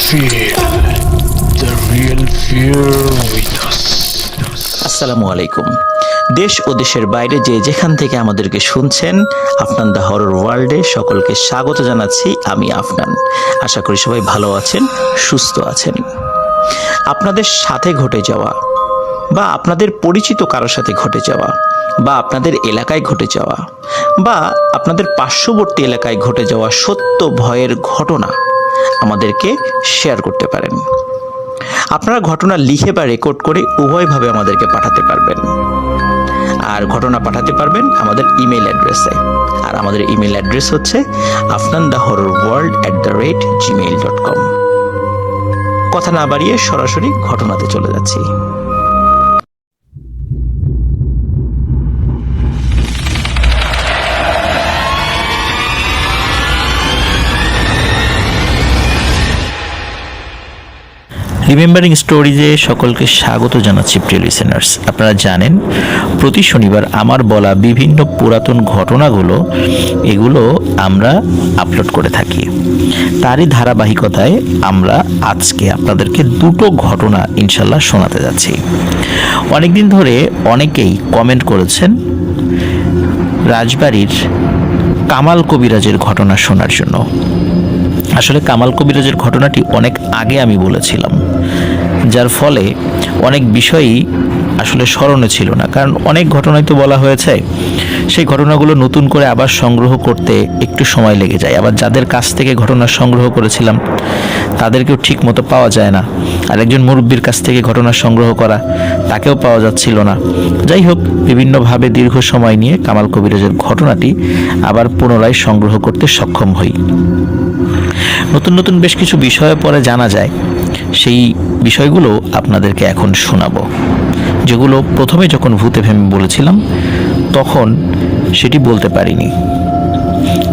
Feel the real fear with us. আসসালামু আলাইকুম। দেশ ও দেশের বাইরে যে যেখান থেকে আমাদেরকে শুনছেন, আফনান দ্য হরর ওয়ার্ল্ডে সকলকে স্বাগত জানাচ্ছি। আমি আফনান। আশা করি সবাই ভালো আছেন, সুস্থ আছেন। আপনাদের সাথে ঘটে যাওয়া বা আপনাদের পরিচিত কারোর সাথে ঘটে যাওয়া বা আপনাদের এলাকায় ঘটে যাওয়া বা আপনাদের পার্শ্ববর্তী এলাকায় ঘটে যাওয়া সত্য ভয়ের ঘটনা আমাদেরকে শেয়ার করতে পারেন। আপনারা ঘটনা লিখে বা রেকর্ড করে উভয়ভাবে আমাদেরকে পাঠাতে পারবেন। আর ঘটনা পাঠাতে পারবেন আমাদের ইমেল অ্যাড্রেসে। আর আমাদের ইমেল অ্যাড্রেস হচ্ছে afnandahorrorworld@gmail.com। কথা না বাড়িয়ে সরাসরি ঘটনাতে চলে যাচ্ছি। রিমেম্বারিং স্টোরিজে সকলকে স্বাগত জানাচ্ছি প্রিয় লিসেনার্স। আপনারা জানেন প্রতি শনিবার আমার বলা বিভিন্ন পুরাতন ঘটনাগুলো এগুলো আমরা আপলোড করে থাকি। তারই ধারাবাহিকতায় আমরা আজকে আপনাদেরকে দুটো ঘটনা ইনশাল্লাহ শোনাতে যাচ্ছি। অনেকদিন ধরে অনেকেই কমেন্ট করেছেন রাজবাড়ির কামাল কবিরাজের ঘটনা শোনার জন্য। আসলে কামাল কবিরাজের ঘটনাটি অনেক আগে আমি বলেছিলাম, যার ফলে অনেক বিষয়ই আসলে স্মরণে ছিল না। কারণ অনেক ঘটনাই তো বলা হয়েছে, সেই ঘটনাগুলো নতুন করে আবার সংগ্রহ করতে একটু সময় লেগে যায়। আবার যাদের কাছ থেকে ঘটনা সংগ্রহ করেছিলাম তাদেরকেও ঠিক মতো পাওয়া যায় না। আর একজন মুরব্বীর কাছ থেকে ঘটনা সংগ্রহ করা, তাকেও পাওয়া যাচ্ছিল না। যাই হোক, বিভিন্নভাবে দীর্ঘ সময় নিয়ে কামাল কবিরাজের ঘটনাটি আবার পুনরায় সংগ্রহ করতে সক্ষম হই। নতুন নতুন বেশ কিছু বিষয় পরে জানা যায়, সেই বিষয়গুলো আপনাদেরকে এখন শোনাবো, যেগুলো প্রথমে যখন ভূতে ফেমে বলেছিলাম তখন সেটি বলতে পারিনি।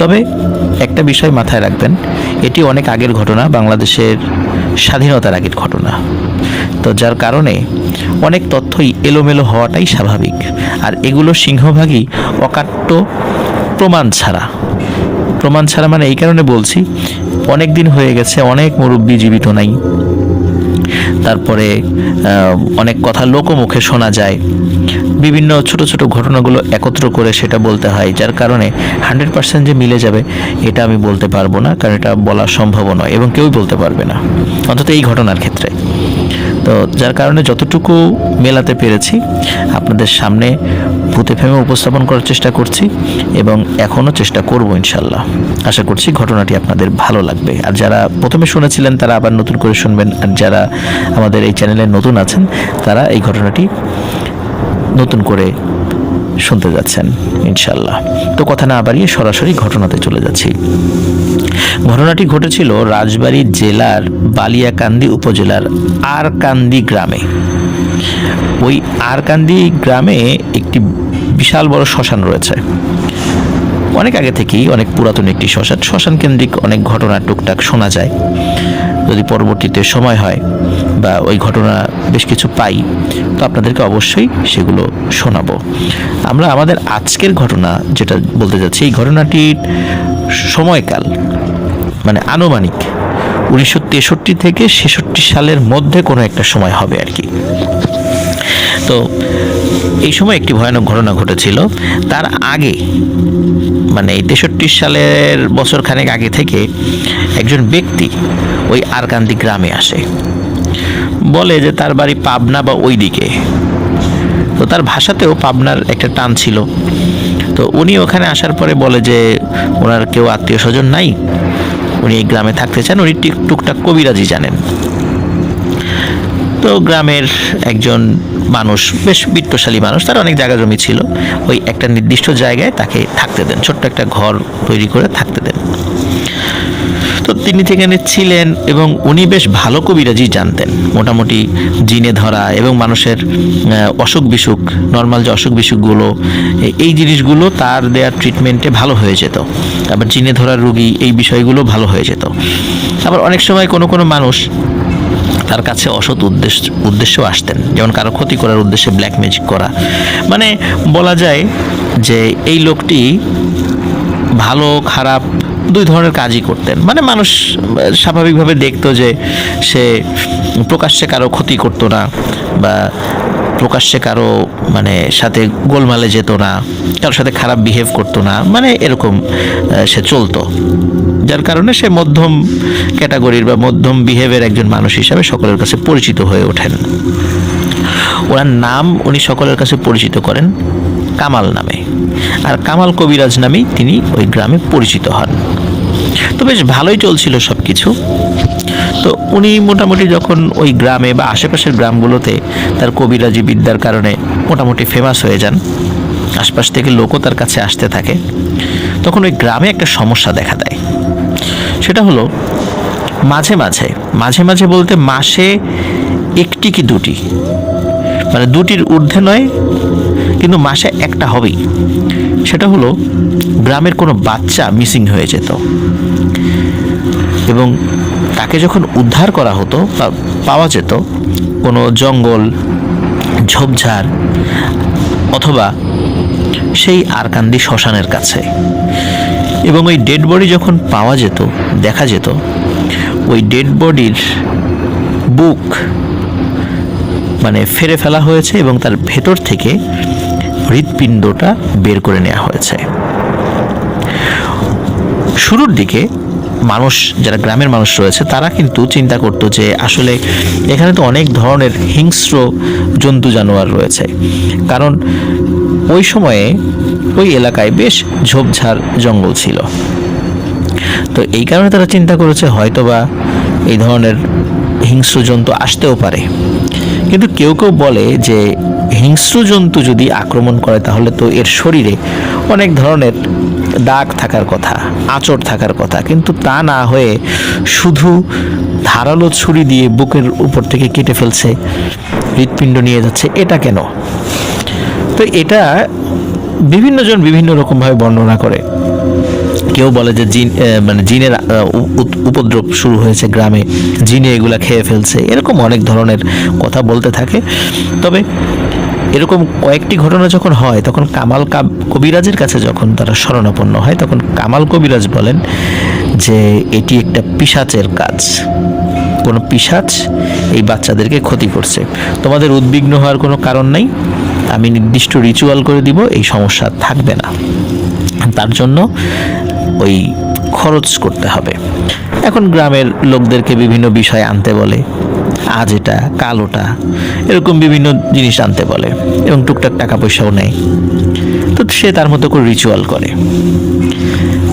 তবে একটা বিষয় মাথায় রাখবেন, এটি অনেক আগের ঘটনা, বাংলাদেশের স্বাধীনতার আগের ঘটনা। তো যার কারণে অনেক তথ্যই এলোমেলো হওয়াটাই স্বাভাবিক। আর এগুলো সিংহভাগই অকাট্য প্রমাণ ছাড়া মানে এই কারণে বলছি, অনেক দিন হয়ে গেছে, অনেক মুরব্বী জীবিত নাই। তারপরে অনেক কথা লোকমুখে শোনা যায়, বিভিন্ন ছোট ছোট ঘটনাগুলো একত্র করে সেটা বলতে হয়। যার কারণে 100% যে মিলে যাবে এটা আমি বলতে পারবো না, কারণ এটা বলা সম্ভব নয় এবং কেউই বলতে পারবে না, অন্তত এই ঘটনার ক্ষেত্রে। তো যার কারণে যতটুকু মেলাতে পেরেছি আপনাদের সামনে ভূতে ফেমে উপস্থাপন করার চেষ্টা করছি এবং এখনও চেষ্টা করব ইনশাল্লাহ। আশা করছি ঘটনাটি আপনাদের ভালো লাগবে। আর যারা প্রথমে শুনেছিলেন তারা আবার নতুন করে শুনবেন, আর যারা আমাদের এই চ্যানেলে নতুন আছেন তারা এই ঘটনাটি নতুন করে শুনতে যাচ্ছেন ইনশাল্লাহ। তো কথা না বাড়িয়ে সরাসরি ঘটনাতে চলে যাচ্ছি। ঘটনাটি ঘটেছিল রাজবাড়ী জেলার বালিয়াকান্দি উপজেলার আরকান্দি গ্রামে। ওই আরকান্দি গ্রামে একটি বিশাল বড় শ্মশান রয়েছে। অনেক আগে থেকেই অনেক পুরাতন একটি শ্মশান কেন্দ্রিক অনেক ঘটনা টুকটাক শোনা যায়। যদি পরবর্তীতে সময় হয় বা ওই ঘটনা বেশ কিছু পাই তো আপনাদেরকে অবশ্যই সেগুলো শোনাবো। আমরা আমাদের আজকের ঘটনা যেটা বলতে যাচ্ছি, এই ঘটনাটির সময়কাল মানে আনুমানিক 1963 থেকে 66 সালের মধ্যে কোনো একটা সময় হবে আর কি। তো এই সময় একটি ভয়ানক ঘটনা ঘটেছিল। তার আগে মানে 63 সালের বছর খানেক আগে থেকে একজন ব্যক্তি ওই আরকান্দি গ্রামে আসে, বলে যে তার বাড়ি পাবনা বা ওই দিকে। তো তার ভাষাতেও পাবনার একটা টান ছিল। তো উনি ওখানে আসার পরে বলে যে ওনার কেউ আত্মীয় স্বজন নাই, উনি এই গ্রামে থাকতে চান, উনি টুকটাক কবিরাজি জানেন। তো গ্রামের একজন মানুষ, বেশ বিত্তশালী মানুষ, তার অনেক জায়গা জমি ছিল, ওই একটা নির্দিষ্ট জায়গায় তাকে থাকতে দেন, ছোট্ট একটা ঘর তৈরি করে থাকতে দেন। তো তিনি সেখানে ছিলেন এবং উনি বেশ ভালো কবিরাজি জানতেন। মোটামুটি জিনে ধরা এবং মানুষের অসুখ বিসুখ, নর্মাল যে অসুখ বিসুখগুলো, এই জিনিসগুলো তার দেওয়ার ট্রিটমেন্টে ভালো হয়ে যেত। আবার জিনে ধরার রুগী, এই বিষয়গুলো ভালো হয়ে যেত। আবার অনেক সময় কোনো মানুষ তার কাছে অসৎ উদ্দেশ্য আসতেন, যেমন কারো ক্ষতি করার উদ্দেশ্যে ব্ল্যাক ম্যাজিক করা। মানে বলা যায় যে এই লোকটি ভালো খারাপ দুই ধরনের কাজই করতেন। মানে মানুষ স্বাভাবিকভাবে দেখতো যে সে প্রকাশ্যে কারো ক্ষতি করতো না, বা প্রকাশ্যে কারো মানে সাথে গোলমালে যেত না, কারোর সাথে খারাপ বিহেভ করতো না, মানে এরকম সে চলতো। যার কারণে সে মধ্যম ক্যাটাগরির বা মধ্যম বিহেভের একজন মানুষ হিসাবে সকলের কাছে পরিচিত হয়ে ওঠেন। ওনার নাম উনি সকলের কাছে পরিচিত করেন কামাল নামে, আর কামাল কবিরাজ নামেই তিনি ওই গ্রামে পরিচিত হন। তো বেশ ভালোই চলছিল সব কিছু। তো উনি মোটামুটি যখন ওই গ্রামে বা আশেপাশের গ্রামগুলোতে তার কবিরাজি বিদ্যার কারণে মোটামুটি ফেমাস হয়ে যান, আশপাশ থেকে লোকও তার কাছে আসতে থাকে, তখন ওই গ্রামে একটা সমস্যা দেখা দেয়। সেটা হলো মাঝে মাঝে মাঝে মাঝে বলতে মাসে একটি কি দুটি, মানে দুটির ঊর্ধ্বে নয়, কিন্তু মাসে একটা হবেই। সেটা হলো গ্রামের কোনো বাচ্চা মিসিং হয়ে যেত, এবং তাকে যখন উদ্ধার করা হতো বা পাওয়া যেত কোনো জঙ্গল, ঝোপঝাড় অথবা সেই আরকান্দি শ্মশানের কাছে, এবং ওই ডেড বডি যখন পাওয়া যেত, দেখা যেত ওই ডেড বডির বুক মানে ফেরে ফেলা হয়েছে এবং তার ভেতর থেকে হৃৎপিণ্ডটা বের করে নেওয়া হয়েছে। শুরুর দিকে মানুষ, যারা গ্রামের মানুষ রয়েছে, তারা কিন্তু চিন্তা করতো যে আসলে এখানে তো অনেক ধরনের হিংস্র জন্তু জানোয়ার রয়েছে, কারণ ওই সময়ে ওই এলাকায় বেশ ঝোপঝাড় জঙ্গল ছিল। তো এই কারণে তারা চিন্তা করেছে হয়তোবা এই ধরনের হিংস্র জন্তু আসতেও পারে। কিন্তু কেউ কেউ বলে যে হিংস্র জন্তু যদি আক্রমণ করে তাহলে তো এর শরীরে অনেক ধরনের দাগ থাকার কথা, আঁচড় থাকার কথা, কিন্তু তা না হয়ে শুধু ধারালো ছুরি দিয়ে বুকের উপর থেকে কেটে ফেলছে, হৃৎপিণ্ড নিয়ে যাচ্ছে, এটা কেন? তো এটা বিভিন্ন জন বিভিন্ন রকমভাবে বর্ণনা করে। কেউ বলে যে মানে জিনের উপদ্রব শুরু হয়েছে গ্রামে, জিনে এগুলা খেয়ে ফেলছে, এরকম অনেক ধরনের কথা বলতে থাকে। তবে এরকম কয়েকটি ঘটনা যখন হয় তখন কামাল কবিরাজের কাছে যখন তারা শরণাপন্ন হয়, তখন কামাল কবিরাজ বলেন যে এটি একটা পিশাচের কাজ, কোনো পিশাচ এই বাচ্চাদেরকে ক্ষতি করছে, তোমাদের উদ্বিগ্ন হওয়ার কোনো কারণ নেই, আমি নির্দিষ্ট রিচুয়াল করে দিব, এই সমস্যা থাকবে না। তার জন্য ওই খরচ করতে হবে। এখন গ্রামের লোকদেরকে বিভিন্ন বিষয় আনতে বলে, আজ এটা কাল ওটা, এরকম বিভিন্ন জিনিস আনতে বলে, এবং টুকটাক টাকা পয়সাও নেয়। তো সে তার মতো করে রিচুয়াল করে।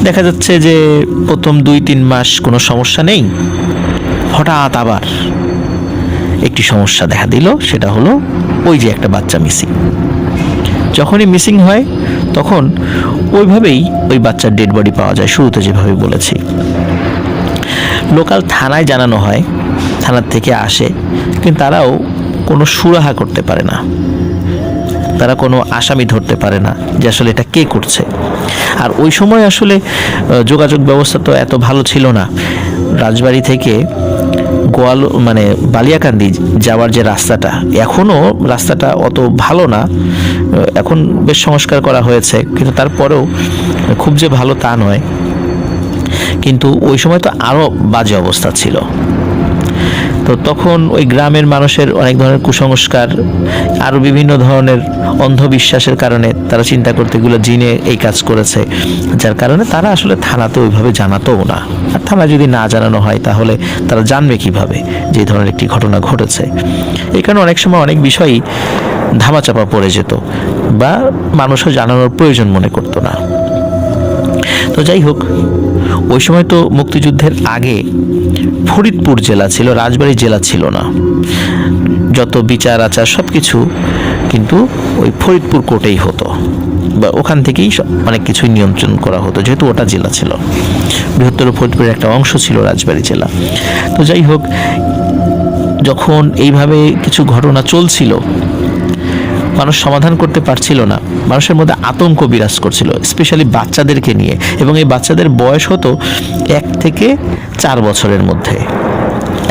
দেখা যাচ্ছে যে প্রথম 2-3 মাস কোনো সমস্যা নেই, হঠাৎ আবার একটি সমস্যা দেখা দিল। সেটা হলো ওই যে একটা বাচ্চা মিসিং। যখনই মিসিং হয় তখন ওইভাবেই ওই বাচ্চার ডেড বডি পাওয়া যায়, শুরুতে যেভাবে বলেছি। লোকাল থানায় জানানো হয়, থানার থেকে আসে, কিন্তু তারাও কোনো সুরাহা করতে পারে না, তারা কোনো আসামি ধরতে পারে না যে আসলে এটা কে করছে। আর ওই সময় আসলে যোগাযোগ ব্যবস্থা তো এত ভালো ছিল না। রাজবাড়ি থেকে মানে বালিয়াকান্দি যাওয়ার যে রাস্তাটা, এখনও রাস্তাটা অত ভালো না, এখন বেশ সংস্কার করা হয়েছে, কিন্তু তারপরেও খুব যে ভালো তা নয়। কিন্তু ওই সময় তো আরও বাজে অবস্থা ছিল। তো তখন ওই গ্রামের মানুষের অনেক ধরনের কুসংস্কার, আরও বিভিন্ন ধরনের অন্ধবিশ্বাসের কারণে তারা চিন্তা করতে এগুলো জিনে এই কাজ করেছে, যার কারণে তারা আসলে থানাতে ওইভাবে জানাতোও না। আর থানা যদি না জানানো হয় তাহলে তারা জানবে কিভাবে যে এই ধরনের একটি ঘটনা ঘটেছে। এই কারণে অনেক সময় অনেক বিষয়ই ধামাচাপা পড়ে যেত, বা মানুষও জানানোর প্রয়োজন মনে করতো না। তো যাই হোক, ওই সময় তো মুক্তিযুদ্ধের আগে ফরিদপুর জেলা ছিল, রাজবাড়ী জেলা ছিল না। যত বিচার আচার সব কিছু কিন্তু ওই ফরিদপুর কোর্টেই হতো, বা ওখান থেকেই অনেক কিছুই নিয়ন্ত্রণ করা হতো, যেহেতু ওটা জেলা ছিল। বৃহত্তর ফরিদপুরের একটা অংশ ছিল রাজবাড়ী জেলা। তো যাই হোক, যখন এইভাবে কিছু ঘটনা চলছিল, মানুষ সমাধান করতে পারছিল না, মানুষের মধ্যে আতঙ্ক বিরাজ করছিল, স্পেশালি বাচ্চাদেরকে নিয়ে। এবং এই বাচ্চাদের বয়স হতো 1 থেকে 4 বছরের মধ্যে,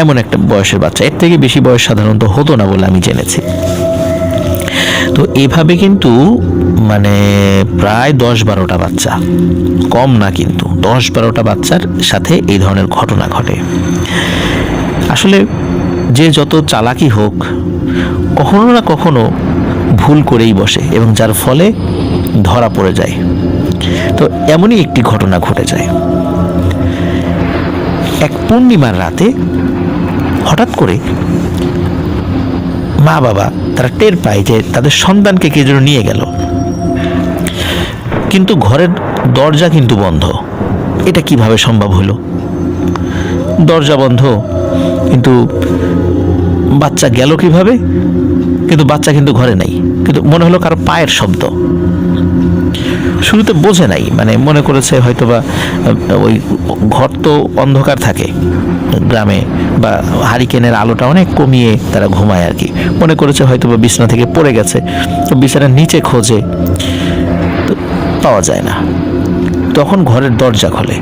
এমন একটা বয়সের বাচ্চা। এর থেকে বেশি বয়স সাধারণত হতো না বলে আমি জেনেছি। তো এভাবে কিন্তু মানে প্রায় 10-12টা বাচ্চা, কম না কিন্তু 10-12টা বাচ্চার সাথে এই ধরনের ঘটনা ঘটে। আসলে যে যত চালাকি হোক, কখনো না কখনো ভুল করেই বসে এবং যার ফলে ধরা পড়ে যায়। তো এমনই একটি ঘটনা ঘটে যায়। এক পূর্ণিমার রাতে হঠাৎ করে মা বাবা তারা টের পায় যে তাদের সন্তানকে কে যেন নিয়ে গেল, কিন্তু ঘরের দরজা কিন্তু বন্ধ। এটা কিভাবে সম্ভব হলো? দরজা বন্ধ, কিন্তু বাচ্চা গেল কিভাবে? কিন্তু বাচ্চা কিন্তু ঘরে নাই, কিন্তু মনে হলো কারো পায়ের শব্দ। শুরুতে বোঝে নাই, মানে মনে করেছে হয়তোবা ওই ঘর তো অন্ধকার থাকে গ্রামে, বা হারিকেনের আলোটা অনেক কমিয়ে তারা ঘুমায় আর কি। মনে করেছে হয়তোবা বিছানা থেকে পড়ে গেছে, তো বিছানার নিচে খোঁজে, তো পাওয়া যায় না। তখন ঘরের দরজা খোলে।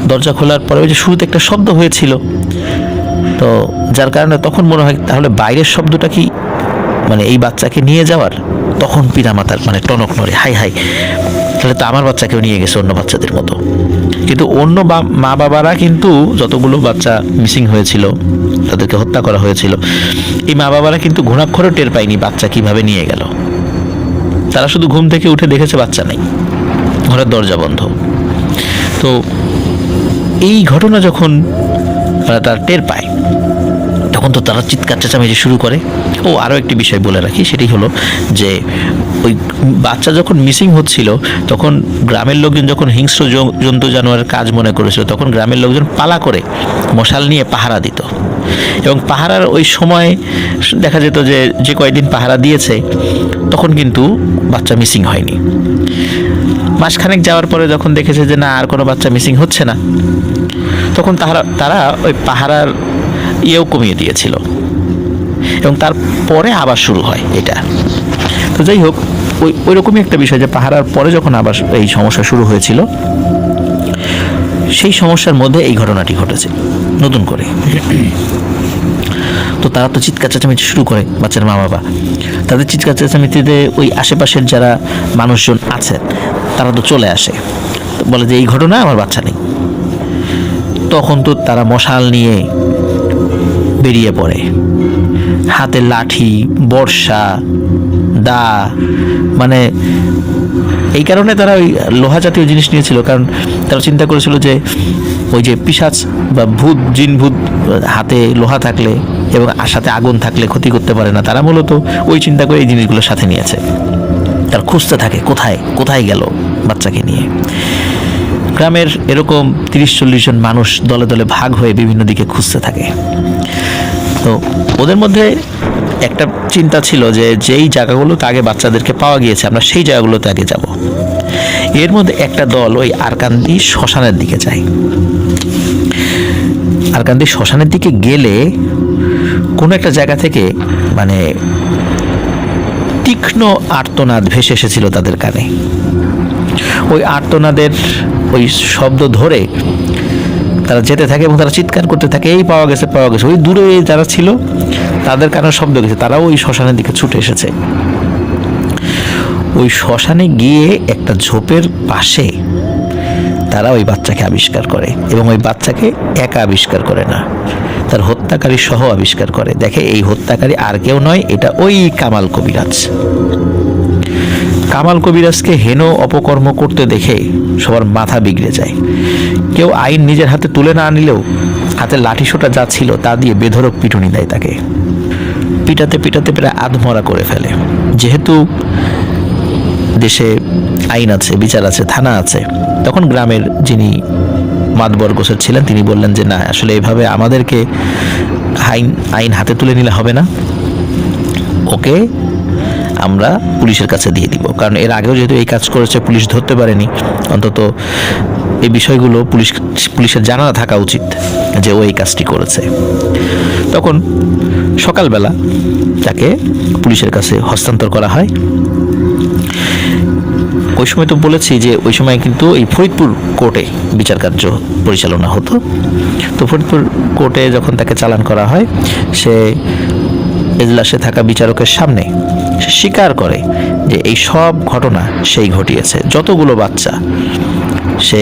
দরজা খোলার পরে ওই যে শুরুতে একটা শব্দ হয়েছিল, তো যার কারণে তখন মনে হয় তাহলে বাইরের শব্দটা কি মানে এই বাচ্চাকে নিয়ে যাওয়ার। তখন পিতামাতার মানে টনক নড়ে, হাই হাই, তাহলে তো আমার বাচ্চাকেও নিয়ে গেছে অন্য বাচ্চাদের মতো। কিন্তু অন্য মা বাবারা কিন্তু যতগুলো বাচ্চা মিসিং হয়েছিল, তাদেরকে হত্যা করা হয়েছিল, এই মা বাবারা কিন্তু ঘুণাক্ষরও টের পায়নি বাচ্চা কিভাবে নিয়ে গেল। তারা শুধু ঘুম থেকে উঠে দেখেছে বাচ্চা নেই, ঘরের দরজা বন্ধ। তো এই ঘটনা যখন তারা টের পায়, তখন তো তারা চিৎকার চেঁচামেচি শুরু করে। ও আরও একটি বিষয় বলে রাখি, সেটি হলো যে ওই বাচ্চা যখন মিসিং হচ্ছিল, তখন গ্রামের লোকজন যখন হিংস্র জন্তু জানোয়ারের কাজ মনে করেছিল, তখন গ্রামের লোকজন পালা করে মশাল নিয়ে পাহারা দিত। এবং পাহারার ওই সময় দেখা যেত যে যে কয়েকদিন পাহারা দিয়েছে তখন কিন্তু বাচ্চা মিসিং হয়নি। মাসখানেক যাওয়ার পরে যখন দেখেছে যে না আর কোনো বাচ্চা মিসিং হচ্ছে না, তখন তারা ওই পাহারার ইয়েও কমিয়ে দিয়েছিল, এবং তারপরে আবার শুরু হয় এটা। তো যাই হোক, ওই রকমই একটা বিষয় যে পাহারার পরে যখন আবার এই সমস্যা শুরু হয়েছিল, সেই সমস্যার মধ্যে এই ঘটনাটি ঘটেছে নতুন করে। তো তারা তো চিৎকার চেঁচামেচি শুরু করে, বাচ্চার মা বাবা। তাদের চিৎকার চেঁচামেচিতে ওই আশেপাশের যারা মানুষজন আছেন তারা তো চলে আসে, বলে যে এই ঘটনা, আমার বাচ্চা নেই। তখন তো তারা মশাল নিয়ে বেরিয়ে পড়ে, হাতে লাঠি, বর্ষা, দা, মানে এই কারণে তারা ওই লোহা জাতীয় জিনিস নিয়েছিল, কারণ তারা চিন্তা করেছিল যে ওই যে পিশাচ বা ভূত, জিন ভূত হাতে লোহা থাকলে এবং সাথে আগুন থাকলে ক্ষতি করতে পারে না। তারা মূলত ওই চিন্তা করে এই জিনিসগুলো সাথে নিয়েছে। তারা খুঁজতে থাকে কোথায় কোথায় গেল বাচ্চাকে নিয়ে। গ্রামের এরকম 30-40 জন মানুষ দলে দলে ভাগ হয়ে বিভিন্ন দিকে খুঁজতে থাকে। তো ওদের মধ্যে একটা চিন্তা ছিল যে যেই জায়গাগুলোতে আগে বাচ্চাদেরকে পাওয়া গিয়েছে আমরা সেই জায়গাগুলোতে আগে যাব। এর মধ্যে একটা দল ওই আরকান্দি শ্মশানের দিকে যায়। আরকান্দি শ্মশানের দিকে গেলে কোনো একটা জায়গা থেকে মানে তীক্ষ্ণ আর্তনাদ ভেসে এসেছিল তাদের কানে। ওই আর্তনাদের ওই শব্দ ধরে তারা যেতে থাকে এবং তারা চিৎকার করতে থাকে, এই পাওয়া গেছে পাওয়া গেছে। ওই দূরে যারা ছিল তাদের কানে শব্দ গেছে, তারাও ওই শ্মশানের দিকে ছুটে এসেছে। ওই শ্মশানে গিয়ে একটা ঝোপের পাশে তারা ওই বাচ্চাকে আবিষ্কার করে, এবং ওই বাচ্চাকে একা আবিষ্কার করে না, তার হত্যাকারী সহ আবিষ্কার করে। দেখে এই হত্যাকারী আর কেউ নয়, এটা ওই কামাল কবিরাজ। কামাল কবিরাজকে হেন অপকর্ম করতে দেখে সবার মাথা বিগড়ে যায়। কেউ আইন নিজের হাতে তুলে না নিলেও হাতে লাঠিসোঁটা যা ছিল তা দিয়ে বেধড়ক পিটুনি দেয় তাকে। পিটাতে পিটাতে প্রায় আধমরা করে ফেলে। যেহেতু দেশে আইন আছে, বিচার আছে, থানা আছে, তখন গ্রামের যিনি মাতবর গোছের ছিলেন তিনি বললেন যে না, আসলে এভাবে আমাদেরকে আইন হাতে তুলে নিলে হবে না, ওকে আমরা পুলিশের কাছে দিয়ে দিব। কারণ এর আগেও যেহেতু এই কাজ করেছে, পুলিশ ধরতে পারেনি, অন্তত এই বিষয়গুলো পুলিশের জানা থাকা উচিত যে ও এই কাজটি করেছে। তখন সকালবেলা তাকে পুলিশের কাছে হস্তান্তর করা হয়। ওই সময় তো বলেছি যে ওই সময় কিন্তু এই ফরিদপুর কোর্টে বিচার কার্য পরিচালনা হতো। তো ফরিদপুর কোর্টে যখন তাকে চালান করা হয়, সে এজলাসে থাকা বিচারকের সামনে স্বীকার করে যে এই সব ঘটনা সেই ঘটিয়েছে, যতগুলো বাচ্চা সে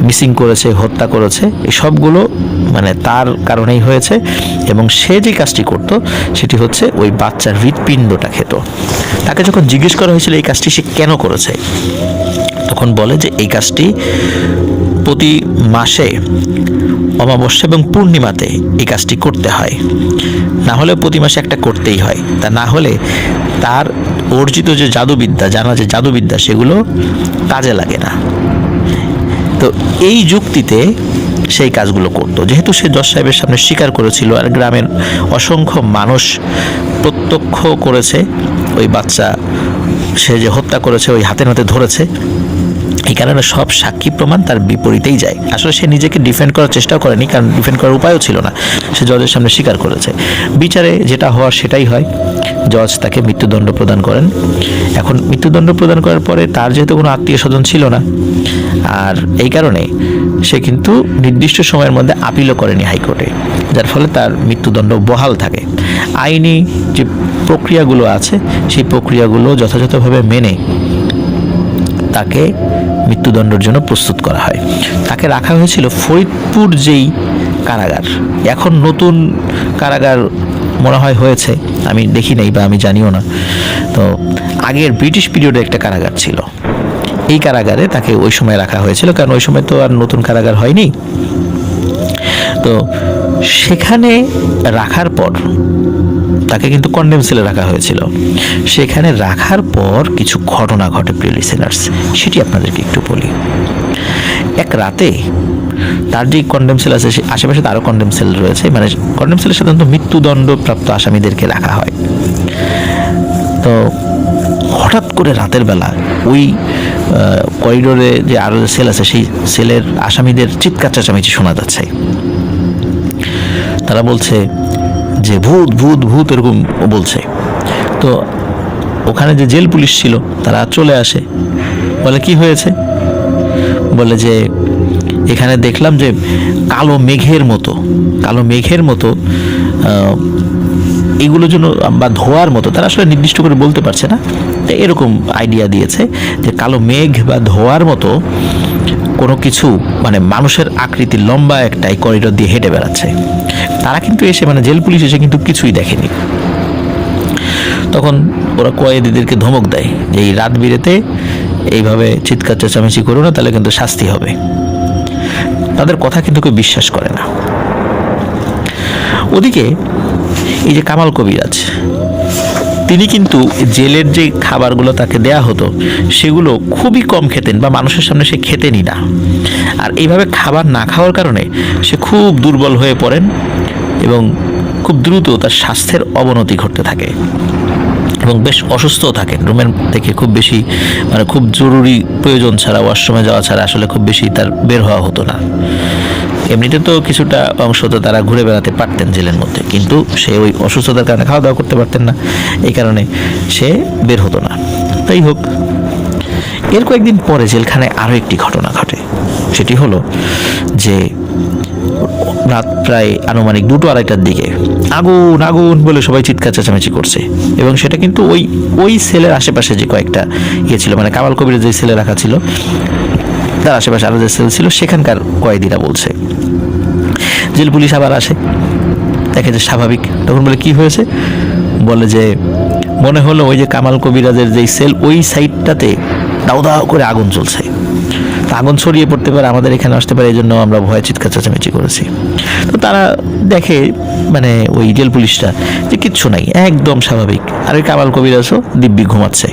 মিসিং করেছে, হত্যা করেছে, এই সবগুলো মানে তার কারণেই হয়েছে। এবং সে যে কাজটি করত সেটি হচ্ছে ওই বাচ্চার হৃৎপিণ্ডটা খেত। তাকে যখন জিজ্ঞেস করা হয়েছিল এই কাজটি সে কেন করেছে, তখন বলে যে এই কাজটি প্রতি মাসে অমাবস্যা এবং পূর্ণিমাতে এই কাজটি করতে হয়, না হলে প্রতি মাসে একটা করতেই হয়, তা না হলে তার অর্জিত যে জাদুবিদ্যা, জানা যে জাদুবিদ্যা, সেগুলো কাজে লাগে না। তো এই যুক্তিতে সেই কাজগুলো করতো। যেহেতু সে জজ সাহেবের সামনে স্বীকার করেছিল আর গ্রামের অসংখ্য মানুষ প্রত্যক্ষ করেছে ওই বাচ্চা সে যে হত্যা করেছে, ওই হাতে নাতে ধরেছে, এই কারণে সব সাক্ষী প্রমাণ তার বিপরীতেই যায়। আসলে সে নিজেকে ডিফেন্ড করার চেষ্টাও করেনি, কারণ ডিফেন্ড করার উপায়ও ছিল না। সে জজের সামনে স্বীকার করেছে। বিচারে যেটা হওয়ার সেটাই হয়। জজ তাকে মৃত্যুদণ্ড প্রদান করেন। এখন মৃত্যুদণ্ড প্রদান করার পরে তার যেহেতু কোনো আত্মীয় স্বজন ছিল না, আর এই কারণে সে কিন্তু নির্দিষ্ট সময়ের মধ্যে আপিলও করেনি হাইকোর্টে, যার ফলে তার মৃত্যুদণ্ড বহাল থাকে। আইনি যে প্রক্রিয়াগুলো আছে সেই প্রক্রিয়াগুলো যথাযথভাবে মেনে তাকে মৃত্যুদণ্ডের জন্য প্রস্তুত করা হয়। তাকে রাখা হয়েছিল ফরিদপুর যেই কারাগার, এখন নতুন কারাগার মনে হয় হয়েছে, আমি দেখি নাই বা আমি জানিও না। তো আগের ব্রিটিশ পিরিয়ডে একটা কারাগার ছিল, এই কারাগারে তাকে ওই সময় রাখা হয়েছিল, কারণ ওই সময় তো আর নতুন কারাগার হয়নি। তো সেখানে রাখার পর তাকে কিন্তু কন্ডেম সেলে রাখা হয়েছিল। সেখানে রাখার পর কিছু ঘটনা ঘটে প্রিয় লিসেনার্স, সেটি আপনাদেরকে একটু বলি। এক রাতে তার যে কন্ডেম সেল আছে, আশেপাশে তো আরও কন্ডেম সেল রয়েছে, মানে কন্ডেম সেলে সাধারণত মৃত্যুদণ্ডপ্রাপ্ত আসামিদেরকে রাখা হয়। তো হঠাৎ করে রাতের বেলা ওই করিডোরে যে আরও যে সেল আছে, সেই সেলের আসামিদের চিৎকার চেঁচামেচি শোনা যাচ্ছে। তারা বলছে যে ভূত ভূত ভূত, এরকম বলছে। তো ওখানে যে জেল পুলিশ ছিল তারা চলে আসে, বলে কি হয়েছে, বলে যে এখানে দেখলাম যে কালো মেঘের মতো এগুলো জন্য বা ধোয়ার মতো, তারা আসলে নির্দিষ্ট করে বলতে পারছে না, এরকম আইডিয়া দিয়েছে যে কালো মেঘ বা ধোয়ার মতো কোনো কিছু, মানে মানুষের আকৃতির লম্বা একটা এই করিডোর দিয়ে হেঁটে বেড়াচ্ছে। তারা কিন্তু এসে, মানে জেল পুলিশ এসে কিন্তু কিছুই দেখেনি। তখন ওরা কয়েদিদেরকে ধমক দেয় যে এই রাত বিরেতে এইভাবে চিৎকার চেঁচামেচি করো না, তাহলে কিন্তু শাস্তি হবে। তাদের কথা কিন্তু কেউ বিশ্বাস করে না। ওদিকে এই যে কামাল কবিরাজ, তিনি কিন্তু জেলের যে খাবারগুলো তাকে দেয়া হতো সেগুলো খুবই কম খেতেন, বা মানুষের সামনে সে খেতেনই না। আর এইভাবে খাবার না খাওয়ার কারণে সে খুব দুর্বল হয়ে পড়েন এবং খুব দ্রুত তার স্বাস্থ্যের অবনতি ঘটতে থাকে এবং বেশ অসুস্থও থাকেন। রুমের থেকে খুব বেশি, মানে খুব জরুরি প্রয়োজন ছাড়া, ওয়াশরুমে যাওয়া ছাড়া আসলে খুব বেশি তার বের হওয়া হতো না। এমনিতে তো কিছুটা অংশ তো তারা ঘুরে বেড়াতে পারতেন জেলের মধ্যে, কিন্তু সে ওই অসুস্থতার কারণে খাওয়া দাওয়া করতে পারতেন না, এই কারণে সে বের হতো না। তাই হোক, এর কয়েকদিন পরে জেলখানায় আরও একটি ঘটনা ঘটে। সেটি হলো যে রাত প্রায় আনুমানিক 2-2:30টার দিকে আগুন আগুন বলে সবাই চিৎকার চেঁচামেচি করছে, এবং সেটা কিন্তু ওই সেলের আশেপাশে যে কয়েকটা ইয়ে ছিল, মানে কামাল কবিরের যে সেলে রাখা ছিল তার আশেপাশে আরও যে সেল ছিল সেখানকার কয়েদিরা বলছে। জেল পুলিশ আবার আসে, দেখে যে স্বাভাবিক। তখন বলে কি হয়েছে, বলে যে মনে হলো ওই যে কামাল কবিরাজের যেই সেল ওই সাইডটাতে দাউ দাউ করে আগুন জ্বলছে, আগুন ছড়িয়ে পড়তে পারে, আমাদের এখানে আসতে পারে, এই জন্য আমরা ভয়ে চিৎকার চেঁচামেচি করেছি। তো তারা দেখে, মানে ওই জেল পুলিশটা, যে কিচ্ছু নাই, একদম স্বাভাবিক। আর ওই কামাল কবিরাজও দিব্যি ঘুমাচ্ছে,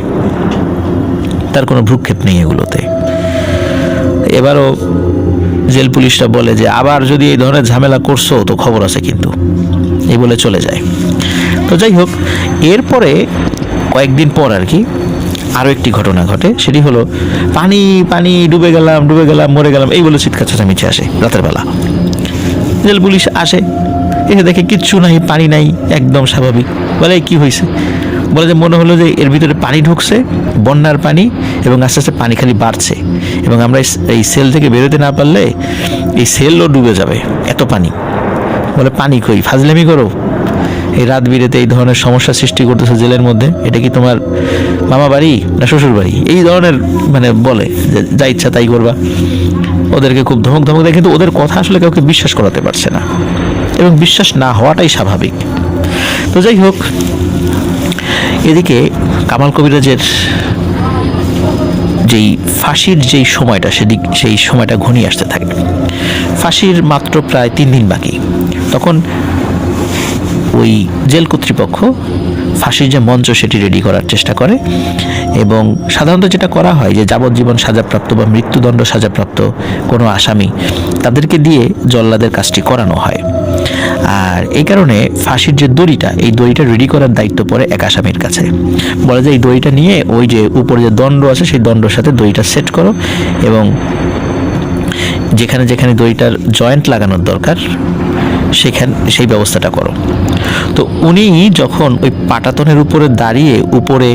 তার কোনো ভ্রুক্ষেপ নেই এগুলোতে। এবারও জেল পুলিশটা বলে যে আবার যদি এই ধরনের ঝামেলা করছো তো খবর আছে কিন্তু, এই বলে চলে যায়। তো যাই হোক, এরপরে কয়েকদিন পর আর কি আরও একটি ঘটনা ঘটে। সেটি হলো পানি পানি, ডুবে গেলাম মরে গেলাম, এই বলে চিৎকার চেঁচামেচি আসে রাতের বেলা। জেল পুলিশ আসে, এসে দেখে কিচ্ছু নাই, পানি নাই, একদম স্বাভাবিক। বলে কি হয়েছে, বলে যে মনে হলো যে এর ভিতরে পানি ঢুকছে, বন্যার পানি, এবং আস্তে আস্তে পানি খালি বাড়ছে, এবং আমরা এই সেল থেকে বেরোতে না পারলে এই সেলও ডুবে যাবে, এত পানি। বলে পানি কই, ফাজলামি করো, এই রাত বিরেতে এই ধরনের সমস্যা সৃষ্টি করতেছে জেলের মধ্যে, এটা কি তোমার মামা বাড়ি না শ্বশুর বাড়ি, এই ধরনের মানে বলে যে যা ইচ্ছা তাই করবা। ওদেরকে খুব ধমক দেয়, কিন্তু ওদের কথা আসলে কাউকে বিশ্বাস করাতে পারছে না, এবং বিশ্বাস না হওয়াটাই স্বাভাবিক। তো যাই হোক, এদিকে কামাল কবিরাজের যেই ফাঁসির যেই সময়টা সেই সময়টা ঘনিয়ে আসতে থাকে। ফাঁসির মাত্র প্রায় 3 দিন বাকি। তখন ওই জেল কর্তৃপক্ষ ফাঁসির যে মঞ্চ সেটি রেডি করার চেষ্টা করে, এবং সাধারণত যেটা করা হয় যে যাবজ্জীবন সাজাপ্রাপ্ত বা মৃত্যুদণ্ড সাজাপ্রাপ্ত কোনো আসামি তাদেরকে দিয়ে জল্লাদের কাজটি করানো হয়। আর এই কারণে ফাঁসির যে দড়িটা, এই দড়িটা রেডি করার দায়িত্ব পড়ে এক আসামির কাছে। বলে যে এই দড়িটা নিয়ে ওই যে উপরে যে দণ্ড আছে সেই দণ্ডের সাথে দড়িটা সেট করো, এবং যেখানে যেখানে দড়িটার জয়েন্ট লাগানোর দরকার সেই ব্যবস্থাটা করো। তো উনি যখন ওই পাটাতনের উপরে দাঁড়িয়ে উপরে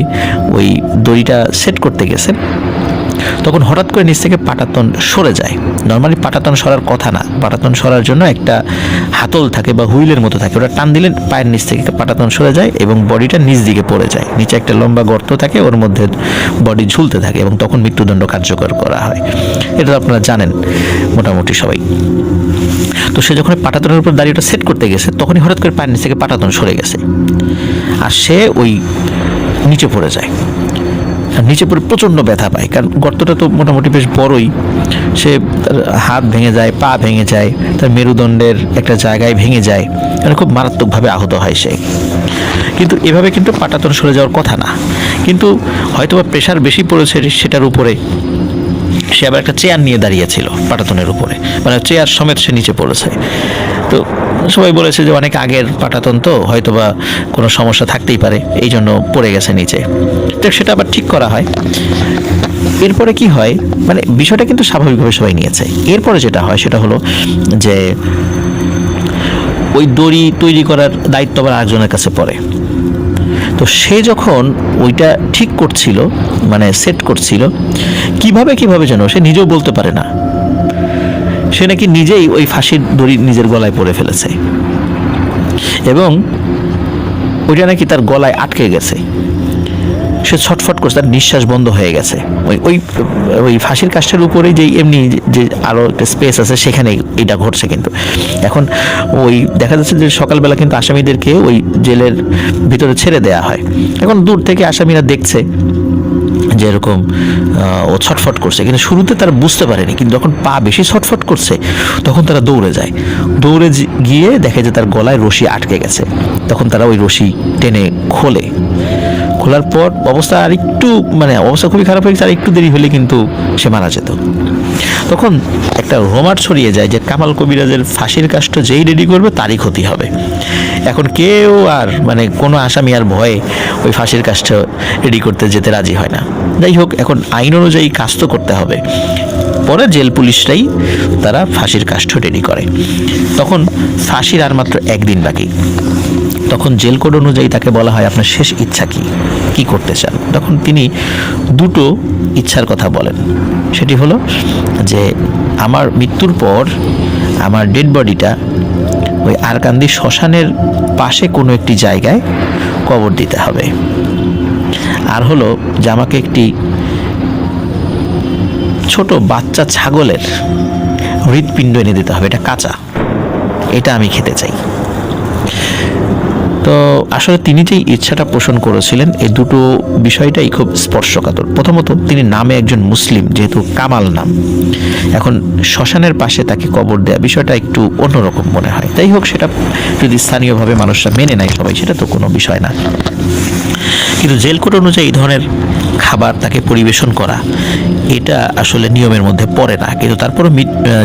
ওই দড়িটা সেট করতে গেছেন, তখন হঠাৎ করে নিচ থেকে পাটাতন সরে যায়। নর্মালি পাটাতন সরার কথা না, পাটাতন সরার জন্য একটা হাতল থাকে বা হুইলের মতো থাকে, ওটা টান দিলে পায়ের নিচ থেকে পাটাতন সরে যায় এবং বডিটা নিচ দিকে পড়ে যায়। নিচে একটা লম্বা গর্ত থাকে, ওর মধ্যে বডি ঝুলতে থাকে, এবং তখন মৃত্যুদণ্ড কার্যকর করা হয়। এটা আপনারা জানেন মোটামুটি সবাই। তো সে যখন পাটাতনের উপর দাঁড়িয়ে ওটা সেট করতে গেছে, তখনই হঠাৎ করে পায়ের নিচ থেকে পাটাতন সরে গেছে, আর সে ওই নিচে পড়ে যায়। নিচে পড়ে প্রচণ্ড ব্যথা পায়, কারণ গর্তটা তো মোটামুটি বেশ বড়ই। সে তার হাত ভেঙে যায়, পা ভেঙে যায়, তার মেরুদণ্ডের একটা জায়গায় ভেঙে যায়, মানে খুব মারাত্মকভাবে আহত হয় সে। কিন্তু এভাবে কিন্তু পাটাতন সরে যাওয়ার কথা না, কিন্তু হয়তোবা প্রেশার বেশি পড়েছে সেটার উপরে। সে আবার একটা চেয়ার নিয়ে দাঁড়িয়েছিল পাটাতনের উপরে, মানে চেয়ার সমেত সে নিচে পড়েছে। তো সবাই বলেছে যে অনেক আগের পাটাতন, তো হয়তোবা কোনো সমস্যা থাকতেই পারে, এই জন্য পড়ে গেছে নিচে। তো সেটা আবার ঠিক করা হয়। এরপরে কি হয়, মানে বিষয়টা কিন্তু স্বাভাবিকভাবে সবাই নিয়েছে। এরপরে যেটা হয় সেটা হলো যে ওই দড়ি তৈরি করার দায়িত্ব আবার আরেকজনের কাছে পড়ে। তো সে যখন ওইটা ঠিক করছিল, মানে সেট করছিল, কিভাবে যেন সে নিজেও বলতে পারে না, সে নাকি নিজেই ওই ফাঁসির দড়ি নিজের গলায় পরে ফেলেছে, এবং ওইটা নাকি তার গলায় আটকে গেছে। সে ছটফট করছে, তার নিঃশ্বাস বন্ধ হয়ে গেছে। ওই ফাঁসির কাষ্ঠের উপরে যে এমনি যে আরো একটা স্পেস আছে, সেখানে এটা ঘটছে। কিন্তু এখন ওই দেখা যাচ্ছে যে সকালবেলা কিন্তু আসামিদেরকে ওই জেলের ভিতরে ছেড়ে দেয়া হয়। এখন দূর থেকে আসামিরা দেখছে যে এরকম ও ছটফট করছে, কিন্তু শুরুতে তারা বুঝতে পারেনি। কিন্তু যখন পা বেশি ছটফট করছে, তখন তারা দৌড়ে যায়। দৌড়ে গিয়ে দেখে যে তার গলায় রশি আটকে গেছে। তখন তারা ওই রশি টেনে খোলার পর অবস্থা খুবই খারাপ হয়ে গেছে। আর একটু দেরি হলে কিন্তু সে মারা যেত। তখন একটা রোমার ছড়িয়ে যায় যে কামাল কবিরাজের ফাঁসির কাষ্ঠ যেই রেডি করবে তারই ক্ষতি হবে। এখন কেউ আর কোনো আসামি আর ভয়ে ওই ফাঁসির কাষ্ঠ রেডি করতে যেতে রাজি হয় না। যাই হোক, এখন আইন অনুযায়ী কাজ তো করতে হবে। পরে জেল পুলিশরাই তারা ফাঁসির কাষ্ঠ রেডি করে। তখন ফাঁসির আর মাত্র 1 দিন বাকি। তখন জেল কোড অনুযায়ী তাকে বলা হয়, আপনার শেষ ইচ্ছা কি করতে চান? তখন তিনি 2টো ইচ্ছার কথা বলেন। সেটি হলো যে আমার মৃত্যুর পর আমার ডেড বডিটা ওই আরকান্দি শ্মশানের পাশে কোনো একটি জায়গায় কবর দিতে হবে, আর হলো যে আমাকে একটি ছোট বাচ্চা ছাগলের হৃৎপিণ্ড এনে দিতে হবে, এটা কাঁচা, এটা আমি খেতে চাই। তো আসলে তিনি যেই ইচ্ছাটা পোষণ করেছিলেন, এই 2টো বিষয়টাই খুব স্পর্শকাতর। প্রথমত, তিনি নামে একজন মুসলিম, যেহেতু কামাল নাম, এখন শ্মশানের পাশে তাকে কবর দেয়া বিষয়টা একটু অন্যরকম মনে হয়। যাই হোক, সেটা যদি স্থানীয়ভাবে মানুষরা মেনে নেয় সবাই, সেটা তো কোনো বিষয় না। কিন্তু জেল কোড অনুযায়ী এই ধরনের খাবার তাকে পরিবেশন করা, এটা আসলে নিয়মের মধ্যে পড়ে না। কিন্তু তারপরে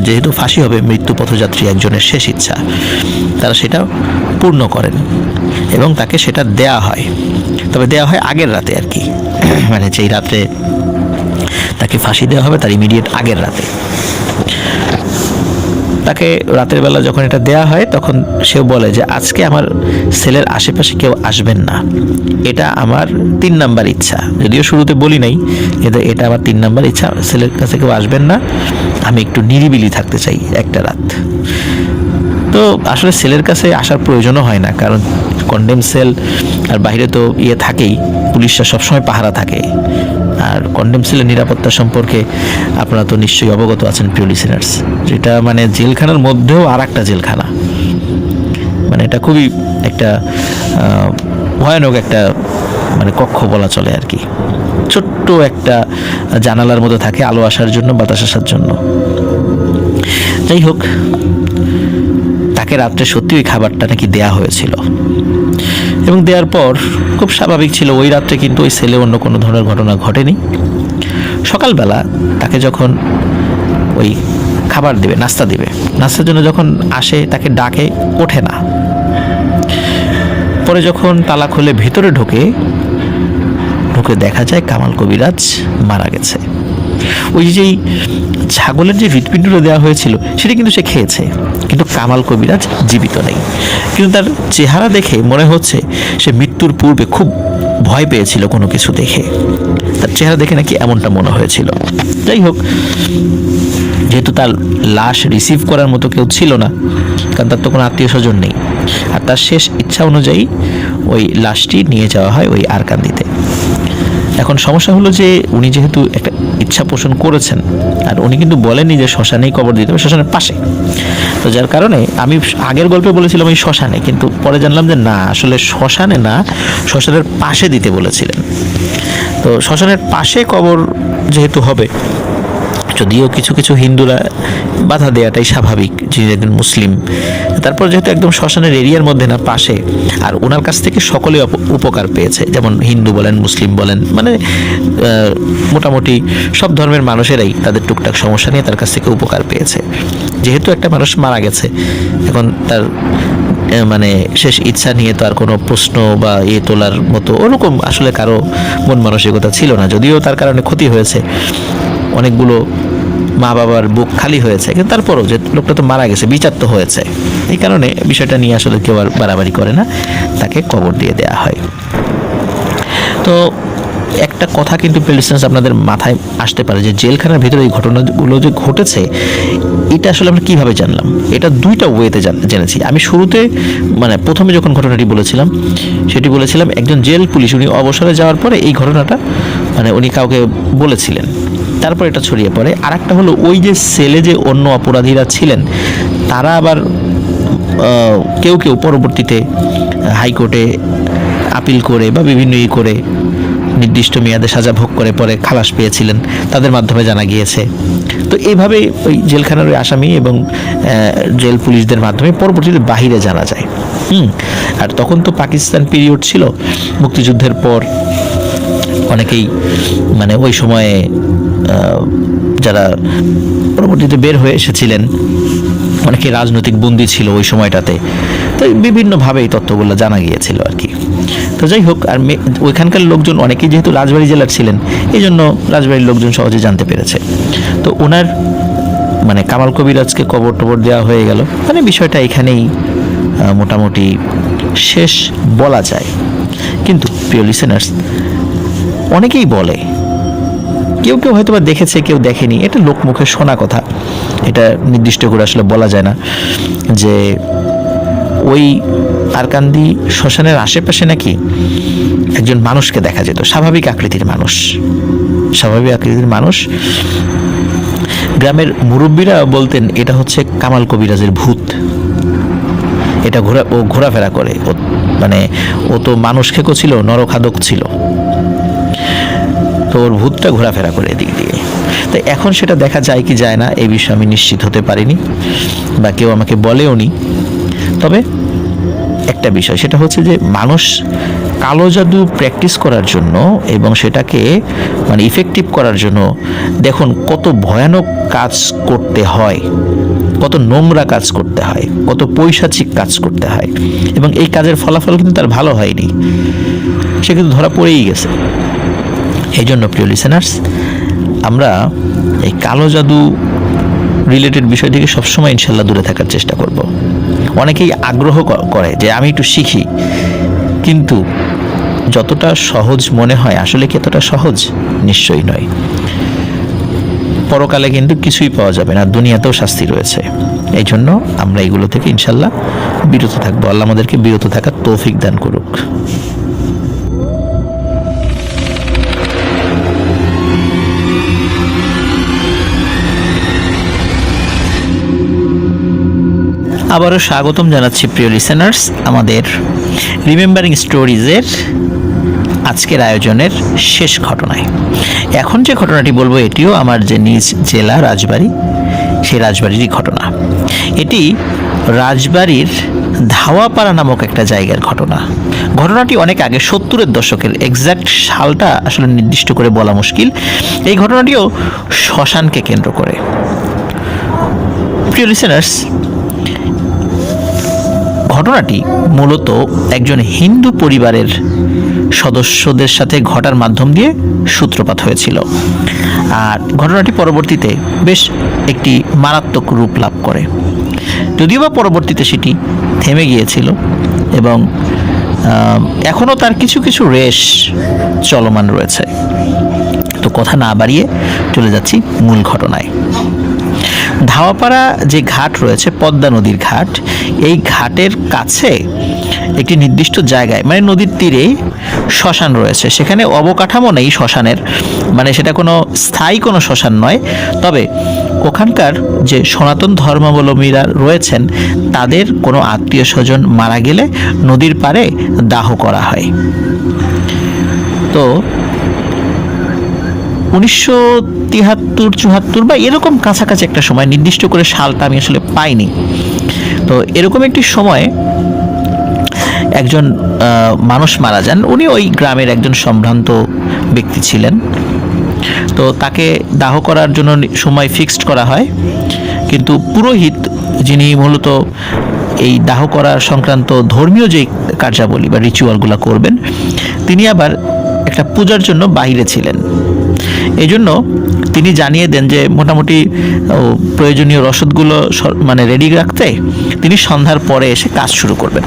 যেহেতু ফাঁসি হবে মৃত্যু পথযাত্রী একজনের শেষ ইচ্ছা, তারা সেটা পূর্ণ করেন এবং তাকে সেটা দেয়া হয়। তবে দেয়া হয় আগের রাতে আর কি, যেই রাতে তাকে ফাঁসি দেওয়া হবে তার ইমিডিয়েট আগের রাতে। তাকে রাতের বেলা যখন এটা দেয়া হয়, তখন সেও বলে যে আজকে আমার সেলের আশেপাশে কেউ আসবেন না, এটা আমার 3 নাম্বার ইচ্ছা। যদিও শুরুতে বলি নাই, কিন্তু এটা আমার 3 নাম্বার ইচ্ছা, সেলের কাছে কেউ আসবেন না, আমি একটু নিরিবিলি থাকতে চাই একটা রাত। তো আসলে সেলের কাছে আসার প্রয়োজনও হয় না, কারণ কন্ডেম সেল আর বাইরে তো থাকেই, পুলিশরা সবসময় পাহারা থাকে। আর কন্ডেম সেলের নিরাপত্তা সম্পর্কে আপনারা তো নিশ্চয়ই অবগত আছেন প্রিয় লিসেনার্স, যেটা মানে জেলখানার মধ্যেও আর একটা জেলখানা, মানে এটা খুবই একটা ভয়ানক একটা মানে কক্ষ বলা চলে আর কি। ছোট্ট একটা জানালার মধ্যে থাকে আলো আসার জন্য, বাতাস আসার জন্য। যাই হোক, তাকে রাত্রে সত্যি ওই খাবারটা নাকি দেয়া হয়েছিল, এবং দেওয়ার পর খুব স্বাভাবিক ছিল ওই রাত্রে কিন্তু ওই সেলে অন্য কোনো ধরনের ঘটনা ঘটেনি। সকালবেলা তাকে যখন ওই খাবার দেবে, নাস্তা দেবে, নাস্তার জন্য যখন আসে তাকে ডাকে, ওঠে না। পরে যখন তালা খুলে ভিতরে ঢোকে দেখা যায় কামাল কবিরাজ মারা গেছে। ওই যেই ছাগলের যে হৃৎপিণ্ডটা দেওয়া হয়েছিল সেটা কিন্তু সে খেয়েছে, কিন্তু কামাল কবিরাজ জীবিত নেই। কিন্তু তার চেহারা দেখে মনে হচ্ছে সে মৃত্যুর পূর্বে খুব ভয় পেয়েছিল কোনো কিছু দেখে, তার চেহারা দেখে নাকি এমনটা মনে হয়েছিল। যাই হোক, যেহেতু তার লাশ রিসিভ করার মতো কেউ ছিল না, কারণ তার তো কোনো আত্মীয় স্বজন নেই, আর তার শেষ ইচ্ছা অনুযায়ী ওই লাশটি নিয়ে যাওয়া হয় ওই আরকান্দিতে। এখন সমস্যা হলো যে উনি যেহেতু একটা ইচ্ছা পোষণ করেছেন, আর উনি কিন্তু বলেননি যে শ্মশানেই কবর দিতে হবে, শ্মশানের পাশে। তো যার কারণে আমি আগের গল্পে বলেছিলাম ওই শ্মশানে, কিন্তু পরে জানলাম যে না, আসলে শ্মশানে না, শ্মশানের পাশে দিতে বলেছিলেন। তো শ্মশানের পাশে কবর যেহেতু হবে, যদিও কিছু কিছু হিন্দুরা বাধা দেওয়াটাই স্বাভাবিক, যিনি একজন মুসলিম, তারপর যেহেতু একদম শ্মশানের এরিয়ার মধ্যে না, পাশে, আর ওনার কাছ থেকে সকলে উপকার পেয়েছে, যেমন হিন্দু বলেন, মুসলিম বলেন, মানে মোটামুটি সব ধর্মের মানুষেরাই তাদের টুকটাক সমস্যা নিয়ে তার কাছ থেকে উপকার পেয়েছে। যেহেতু একটা মানুষ মারা গেছে, এখন তার মানে শেষ ইচ্ছা নিয়ে তো আর কোনো প্রশ্ন বা তোলার মতো ওরকম আসলে কারো মন মানসিকতা ছিল না। যদিও তার কারণে ক্ষতি হয়েছে, অনেকগুলো মা বাবার বুক খালি হয়েছে, কিন্তু তারপরও যে লোকটা তো মারা গেছে, বিচার তো হয়েছে, এই কারণে বিষয়টা নিয়ে আসলে কেউ আর বাড়াবাড়ি করে না, তাকে কবর দিয়ে দেওয়া হয়। তো একটা কথা কিন্তু প্রেলিসেন্স আপনাদের মাথায় আসতে পারে যে জেলখানার ভিতরে এই ঘটনাগুলো যে ঘটেছে, এটা আসলে আমরা কীভাবে জানলাম? এটা দুইটা ওয়েতে জেনেছি। আমি শুরুতে মানে প্রথমে যখন ঘটনাটি বলেছিলাম, সেটি বলেছিলাম একজন জেল পুলিশ, উনি অবসরে যাওয়ার পরে এই ঘটনাটা মানে উনি কাউকে বলেছিলেন, তারপর এটা ছড়িয়ে পড়ে। আর একটা হলো ওই যে সেলে যে অন্য অপরাধীরা ছিলেন, তারা আবার কেউ কেউ পরবর্তীতে হাইকোর্টে আপিল করে বা বিভিন্ন করে নির্দিষ্ট মেয়াদে সাজা ভোগ করে পরে খালাস পেয়েছিলেন, তাদের মাধ্যমে জানা গিয়েছে। তো এইভাবে ওই জেলখানার ওই আসামি এবং জেল পুলিশদের মাধ্যমে পরবর্তীতে বাহিরে জানা যায়। আর তখন তো পাকিস্তান পিরিয়ড ছিল, মুক্তিযুদ্ধের পর অনেকেই মানে ওই সময়ে যারা পরবর্তীতে বের হয়ে এসেছিলেন, অনেকে রাজনৈতিক বন্দী ছিল ওই সময়টাতে, তো বিভিন্নভাবে এই তথ্যগুলো জানা গিয়েছিল আর কি। তো যাই হোক, আর ওইখানকার লোকজন অনেকেই যেহেতু রাজবাড়ী জেলার ছিলেন, এই জন্য রাজবাড়ির লোকজন সহজে জানতে পেরেছে। তো ওনার মানে কামাল কবিরাজকে কবর টবর দেওয়া হয়ে গেল, মানে বিষয়টা এখানেই মোটামুটি শেষ বলা যায়। কিন্তু প্রিয় লিসেনার্স, অনেকেই বলে, কেউ কেউ হয়তো বা দেখেছে, কেউ দেখেনি, এটা লোকমুখে শোনা কথা, এটা নির্দিষ্ট করে আসলে বলা যায় না, যে ওই আরকান্দি শ্মশানের আশেপাশে নাকি একজন মানুষকে দেখা যেত, স্বাভাবিক আকৃতির মানুষ। গ্রামের মুরব্বীরা বলতেন এটা হচ্ছে কামাল কবিরাজের ভূত, এটা ঘোরাফেরা করে, মানে ও তো মানুষ খেকো ছিল, নরখাদক ছিল, তো ওর ভূতটা ঘোরাফেরা করে এদিক দিয়ে। তো এখন সেটা দেখা যায় কি যায় না এই বিষয়ে আমি নিশ্চিত হতে পারিনি, বা কেউ আমাকে বলেও নি। তবে একটা বিষয়, সেটা হচ্ছে যে মানুষ কালো জাদু প্র্যাকটিস করার জন্য এবং সেটাকে মানে ইফেক্টিভ করার জন্য দেখুন কত ভয়ানক কাজ করতে হয়, কত নোংরা কাজ করতে হয়, কত পৈশাচিক কাজ করতে হয়, এবং এই কাজের ফলাফল কিন্তু তার ভালো হয়নি, সে কিন্তু ধরা পড়েই গেছে। এই জন্য প্রিয় লিসেনার্স, আমরা এই কালো জাদু রিলেটেড বিষয় থেকে সবসময় ইনশাল্লাহ দূরে থাকার চেষ্টা করব। অনেকেই আগ্রহ করে যে আমি একটু শিখি, কিন্তু যতটা সহজ মনে হয় আসলে কি এতটা সহজ? নিশ্চয়ই নয়। পরকালে কিন্তু কিছুই পাওয়া যাবে না, দুনিয়াতেও শাস্তি রয়েছে। এই জন্য আমরা এগুলো থেকে ইনশাল্লাহ বিরত থাকবো। আল্লাহ আমাদেরকে বিরত থাকার তৌফিক দান করুক। আবারও স্বাগতম জানাচ্ছি প্রিয় লিসেনার্স আমাদের রিমেম্বারিং স্টোরিজের আজকের আয়োজনের শেষ ঘটনায়। এখন যে ঘটনাটি বলবো এটিও আমার যে নিজ জেলা রাজবাড়ী, সেই রাজবাড়িরই ঘটনা। এটি রাজবাড়ির ধাওয়াপাড়া নামক একটা জায়গার ঘটনা। ঘটনাটি অনেক আগে 70-এর দশকের, এক্স্যাক্ট সালটা আসলে নির্দিষ্ট করে বলা মুশকিল। এই ঘটনাটিও শ্মশানকে কেন্দ্র করে। প্রিয় লিসেনার্স, ঘটনাটি মূলত একজন হিন্দু পরিবারের সদস্যদের সাথে ঘটার মাধ্যম দিয়ে সূত্রপাত হয়েছিল, আর ঘটনাটি পরবর্তীতে বেশ একটি মারাত্মক রূপ লাভ করে। যদিও বা পরবর্তীতে সেটি থেমে গিয়েছিল এবং এখনও তার কিছু কিছু রেশ চলমান রয়েছে। তো কথা না বাড়িয়ে চলে যাচ্ছি মূল ঘটনায়। ধাওয়াপাড়া যে ঘাট রয়েছে, পদ্মা নদীর ঘাট, এই ঘাটের কাছে একটি নির্দিষ্ট জায়গায়, মানে নদীর তীরে শ্মশান রয়েছে। সেখানে অবকাঠামো নেই শ্মশানের, মানে সেটা কোনো স্থায়ী কোনো শ্মশান নয়। তবে ওখানকার যে সনাতন ধর্মাবলম্বীরা রয়েছেন তাদের কোনো আত্মীয় স্বজন মারা গেলে নদীর পাড়ে দাহ করা হয়। তো 1973-74 বা এরকম কাছাকাছি একটা সময়, নির্দিষ্ট করে সালটা আমি আসলে পাইনি। তো এরকম একটি সময় একজন মানুষ মারা যান। উনি ওই গ্রামের একজন সম্ভ্রান্ত ব্যক্তি ছিলেন। তো তাকে দাহ করার জন্য সময় ফিক্সড করা হয়, কিন্তু পুরোহিত যিনি মূলত এই দাহ করার সংক্রান্ত ধর্মীয় যে কার্যাবলী বা রিচুয়ালগুলো করবেন, তিনি আবার একটা পূজার জন্য বাইরে ছিলেন। এই জন্য তিনি জানিয়ে দেন যে মোটামুটি প্রয়োজনীয় রসদগুলো মানে রেডি রাখতে তিনি সন্ধ্যার পরে এসে কাজ শুরু করবেন।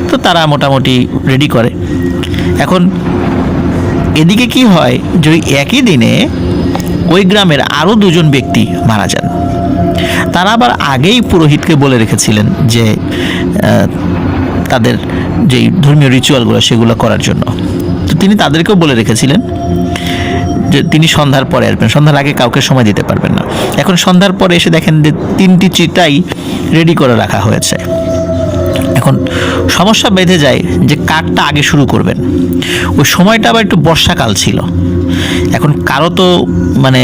তো তারা মোটামুটি রেডি করে। এখন এদিকে কি হয়, যে একই দিনে ওই গ্রামের আরও দুজন ব্যক্তি মারা যান। তারা আবার আগেই পুরোহিতকে বলে রেখেছিলেন যে তাদের যেই ধর্মীয় রিচুয়ালগুলো সেগুলো করার জন্য। তো তিনি তাদেরকেও বলে রেখেছিলেন যে তিনি সন্ধ্যার পরে আসবেন, সন্ধ্যার আগে কাউকে সময় দিতে পারবেন না। এখন সন্ধ্যার পরে এসে দেখেন যে 3টি চিতাই রেডি করে রাখা হয়েছে। এখন সমস্যা বেঁধে যায় যে কাঠটা আগে শুরু করবেন। ওই সময়টা আবার একটু বর্ষাকাল ছিল। এখন কারো তো মানে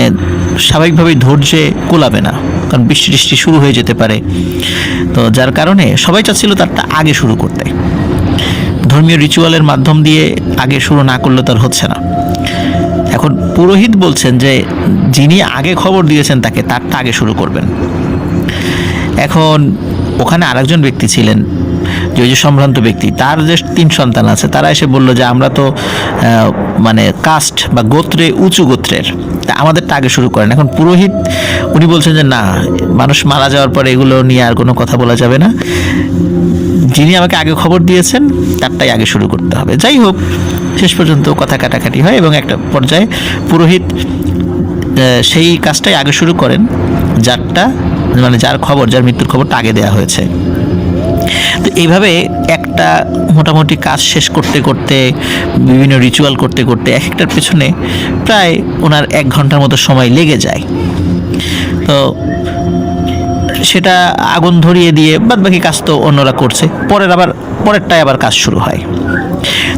স্বাভাবিকভাবেই ধৈর্যে কোলাবে না, কারণ বৃষ্টি টিষ্টি শুরু হয়ে যেতে পারে। তো যার কারণে সবাই চাচ্ছিল তারটা আগে শুরু করতে। ধর্মীয় রিচুয়ালের মাধ্যম দিয়ে আগে শুরু না করলে তার হচ্ছে না। এখন পুরোহিত বলছেন যে যিনি আগে খবর দিয়েছেন তাকে তারটা আগে শুরু করবেন। এখন ওখানে আরেকজন ব্যক্তি ছিলেন, যে ওই যে সম্ভ্রান্ত ব্যক্তি, তার যে 3 সন্তান আছে, তারা এসে বলল যে আমরা তো মানে কাস্ট বা গোত্রে উঁচু গোত্রের, তা আমাদেরটা আগে শুরু করেন। এখন পুরোহিত উনি বলছেন যে না, মানুষ মারা যাওয়ার পরে এগুলো নিয়ে আর কোনো কথা বলা যাবে না, যিনি আমাকে আগে খবর দিয়েছেন তারটাই আগে শুরু করতে হবে। যাই হোক, শেষ পর্যন্ত কথা কাটাকাটি হয় এবং একটা পর্যায়ে পুরোহিত সেই কাজটাই আগে শুরু করেন, যারটা মানে যার মৃত্যুর খবরটা আগে দেওয়া হয়েছে। তো এইভাবে একটা মোটামুটি কাজ শেষ করতে করতে, বিভিন্ন রিচুয়াল করতে করতে এক একটার পেছনে প্রায় ওনার 1 ঘন্টার মতো সময় লেগে যায়। তো সেটা আগুন ধরিয়ে দিয়ে বাদবাকি কাজ তো অন্যরা করছে, পরেরটায় আবার কাজ শুরু হয়।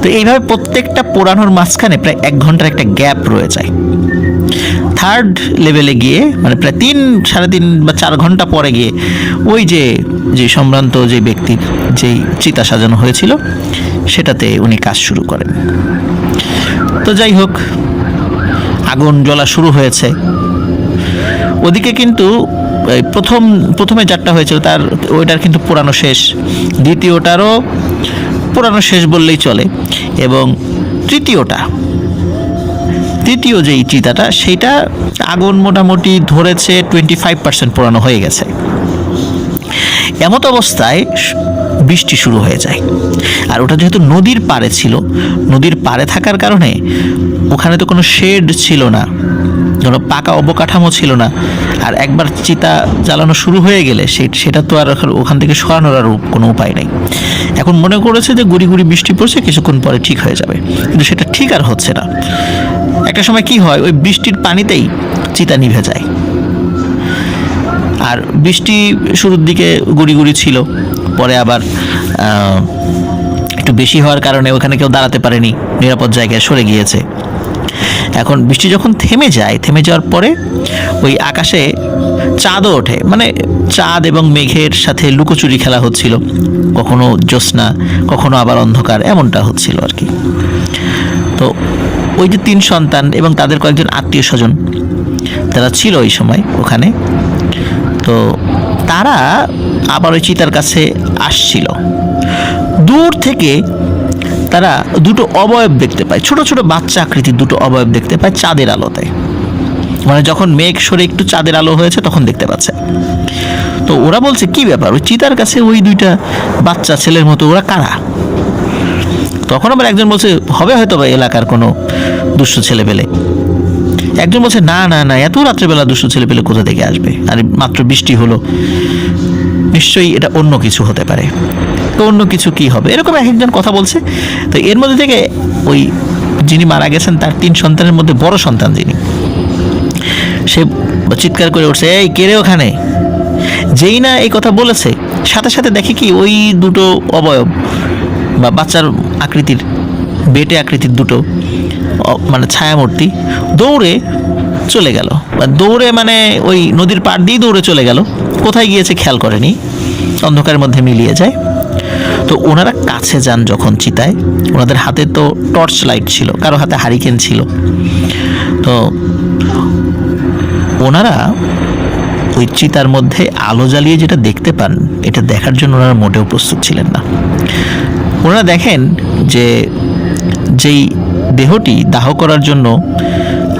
তো এইভাবে প্রত্যেকটা পোড়ানোর মাঝখানে প্রায় 1 ঘন্টার একটা গ্যাপ রয়ে যায়। 3rd লেভেলে গিয়ে, মানে প্রায় 3-3.5 বা 4 ঘন্টা পরে গিয়ে ওই যে সম্ভ্রান্ত যে ব্যক্তির যেই চিতা সাজানো হয়েছিল সেটাতে উনি কাজ শুরু করেন। তো যাই হোক, আগুন জ্বলা শুরু হয়েছে। ওদিকে কিন্তু প্রথমে যারটা হয়েছিল ওইটার কিন্তু পোড়ানো শেষ, দ্বিতীয়টারও পোড়ানো শেষ বললেই চলে, এবং তৃতীয় যেই চিতাটা, সেইটা আগুন মোটামুটি ধরেছে 25% পোড়ানো হয়ে গেছে। এমত অবস্থায় বৃষ্টি শুরু হয়ে যায়। আর ওটা যেহেতু নদীর পাড়ে ছিল, নদীর পাড়ে থাকার কারণে ওখানে তো কোনো শেড ছিল না, কোনো পাকা অবকাঠামো ছিল না, আর একবার চিতা জ্বালানো শুরু হয়ে গেলে সেটা তো আর ওখান থেকে সরানোর আর কোনো উপায় নেই। এখন মনে করেছে যে গুড়ি গুড়ি বৃষ্টি পড়ছে, কিছুক্ষণ পরে ঠিক হয়ে যাবে, কিন্তু সেটা ঠিক আর হচ্ছে না। একটা সময় কি হয়, ওই বৃষ্টির পানিতেই চিতা নিভে যায়। আর বৃষ্টি শুরুর দিকে গুড়ি গুড়ি ছিল, পরে আবার একটু বেশি হওয়ার কারণে ওখানে কেউ দাঁড়াতে পারেনি, নিরাপদ জায়গায় সরে গিয়েছে। এখন বৃষ্টি যখন থেমে যাওয়ার পরে ওই আকাশে চাঁদও ওঠে, মানে চাঁদ এবং মেঘের সাথে লুকোচুরি খেলা হচ্ছিল, কখনো জ্যোৎস্না কখনো আবার অন্ধকার, এমনটা হচ্ছিল আর কি। তো ওই যে 3 সন্তান এবং তাদের কয়েকজন আত্মীয় স্বজন তারা ছিল ওই সময় ওখানে, তো তারা আবার ওই চিতার কাছে আসছিল। দূর থেকে তারা দুটো অবয়ব দেখতে পায়, ছোট ছোট বাচ্চা আকৃতির দুটো অবয়ব দেখতে পায় চাঁদের আলোতে, মানে যখন মেঘ সরে একটু চাঁদের আলো হয়েছে তখন দেখতে পাচ্ছে। তো ওরা বলছে কি ব্যাপার, ওই চিতার কাছে ওই 2টা বাচ্চা ছেলের মতো, ওরা কারা? তখন আবার একজন বলছে হবে হয়তো বা এলাকার কোনো দুষ্ট ছেলে পেলে। একজন বলছে না না না, এত রাত্রেবেলা দুষ্ট ছেলে পেলে কোথা থেকে আসবে, আর মাত্র বৃষ্টি হলো, নিশ্চয়ই এটা অন্য কিছু হতে পারে। তো অন্য কিছু কি হবে, এরকম এক একজন কথা বলছে। তো এর মধ্যে থেকে ওই যিনি মারা গেছেন তার 3 সন্তানের মধ্যে বড় সন্তান যিনি, সে চিৎকার করে উঠছে, এই কে রে ওখানে? যেই না এই কথা বলেছে, সাথে সাথে দেখে কি ওই দুটো অবয়ব বা বাচ্চার আকৃতির, বেটে আকৃতির দুটো মানে ছায়ামূর্তি দৌড়ে চলে গেল, বা দৌড়ে মানে ওই নদীর পাড় দিয়ে দৌড়ে চলে গেল, কোথায় গিয়েছে খেয়াল করেনি, অন্ধকারের মধ্যে মিলিয়ে যায়। তো ওনারা কাছে যান যখন চিতায়, ওনাদের হাতে তো টর্চ লাইট ছিল, কারো হাতে হারিকেন ছিল, তো ওনারা ওই চিতার মধ্যে আলো জ্বালিয়ে যেটা দেখতে পান, এটা দেখার জন্য ওনারা মোটেও প্রস্তুত ছিলেন না। ওনারা দেখেন যে যেই দেহটি দাহ করার জন্য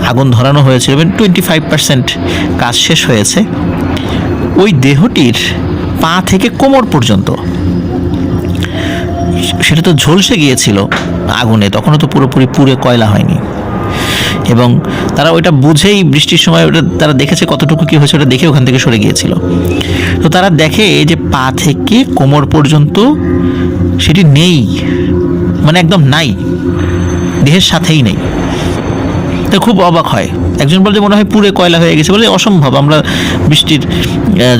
আগুন ধরানো হয়েছিল, 25% কাজ শেষ হয়েছে, ওই দেহটির পা থেকে কোমর পর্যন্ত সেটা তো ঝলসে গিয়েছিল আগুনে, তখনও তো পুরোপুরি পুড়ে কয়লা হয়নি। এবং তারা ওইটা বুঝেই বৃষ্টির সময় ওটা তারা দেখেছে কতটুকু কি হয়েছে, ওটা দেখে ওখান থেকে সরে গিয়েছিল। তো তারা দেখে যে পা থেকে কোমর পর্যন্ত সেটি নেই, মানে একদম নাই, দেহের সাথেই নেই। তো খুব অবাক হয়, একজন বলে মনে হয় পুড়ে কয়লা হয়ে গেছে, বলে অসম্ভব, আমরা বৃষ্টির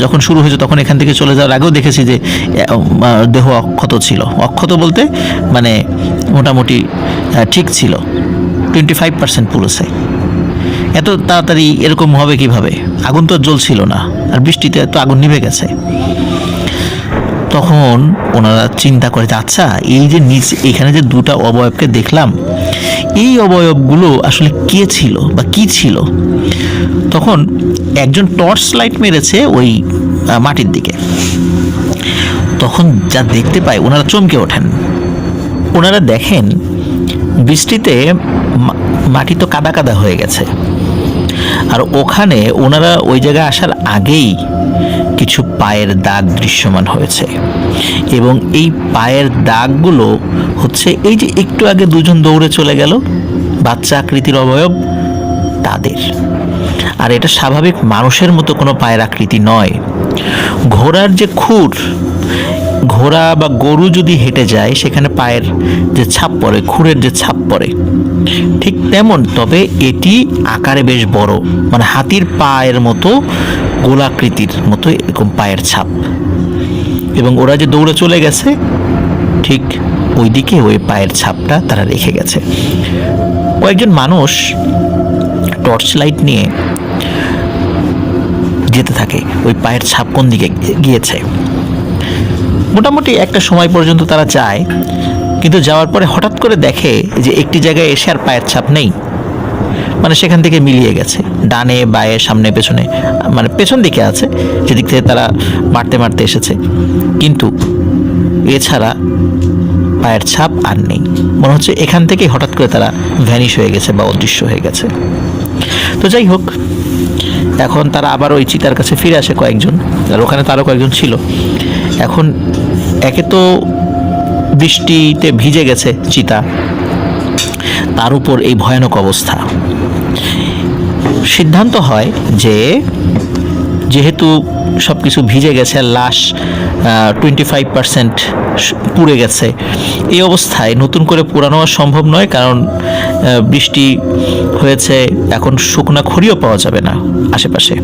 যখন শুরু হয়েছে তখন এখান থেকে চলে যাওয়ার আগেও দেখেছি যে দেহ অক্ষত ছিল, অক্ষত বলতে মানে মোটামুটি ঠিক ছিল, 25% পুড়েছে। এত তাড়াতাড়ি এরকম হবে কিভাবে, আগুন তো জ্বলছিল না, আর বৃষ্টিতে তো আগুন নিভে গেছে। তখন ওনারা চিন্তা করে, আচ্ছা এই যে নিচে এখানে যে 2টা অবয়বকে দেখলাম, এই অবয়বগুলো আসলে কে ছিল বা কি ছিল। তখন একজন টর্চ লাইট মেরেছে ওই মাটির দিকে, তখন যা দেখতে পায় ওনারা চমকে ওঠেন। ওনারা দেখেন বৃষ্টিতে মাটি তো কাদা কাদা হয়ে গেছে, আর ওখানে ওনারা ওই জায়গায় আসার আগেই কিছু পায়ের দাগ দৃশ্যমান হয়েছে, এবং এই পায়ের দাগগুলো হচ্ছে এই যে একটু আগে 2জন দৌড়ে চলে গেল বাচ্চা আকৃতির অবয়ব তাদের। আর এটা স্বাভাবিক মানুষের মতো কোনো পায়ের আকৃতি নয়। ঘোড়ার যে খুর, ঘোড়া বা গরু যদি হেঁটে যায় সেখানে পায়ের যে ছাপ পড়ে, খুরের যে ছাপ পড়ে, ঠিক তেমন, তবে এটি আকারে বেশ বড়, মানে হাতির পায়ের মতো গোলাকৃতির মতো এরকম পায়ের ছাপ। এবং ওরা যে দৌড়ে চলে গেছে ঠিক ওইদিকে ওই পায়ের ছাপটা তারা রেখে গেছে। কয়েকজন মানুষ টর্চ লাইট নিয়ে যেতে থাকে ওই পায়ের ছাপ কোন দিকে গিয়েছে। মোটামুটি একটা সময় পর্যন্ত তারা যায়, কিন্তু যাওয়ার পরে হঠাৎ করে দেখে যে একটি জায়গায় এসে আর পায়ের ছাপ নেই, মানে সেখান থেকে মিলিয়ে গেছে, ডানে বায়ে সামনে পেছনে, মানে পেছন দিকে আছে যেদিক থেকে তারা মারতে মারতে এসেছে, কিন্তু এছাড়া পায়ের ছাপ আর নেই। মনে হচ্ছে এখান থেকেই হঠাৎ করে তারা ভ্যানিশ হয়ে গেছে বা অদৃশ্য হয়ে গেছে। তো যাই হোক, এখন তারা আবার ওই চিতার কাছে ফিরে আসে কয়েকজন, আর ওখানে তারও কয়েকজন ছিল। এখন একে তো বৃষ্টিতে ভিজে গেছে চিতা, তার উপর এই ভয়ানক অবস্থা। সিদ্ধান্ত হয় যে যেহেতু সব কিছু ভিজে গেছে, লাশ 25% পুড়ে গেছে, এই অবস্থায় নতুন করে পোড়ানো সম্ভব নয়, কারণ বৃষ্টি হয়েছে, এখন শুকনা খড়িও পাওয়া যাবে না আশেপাশে।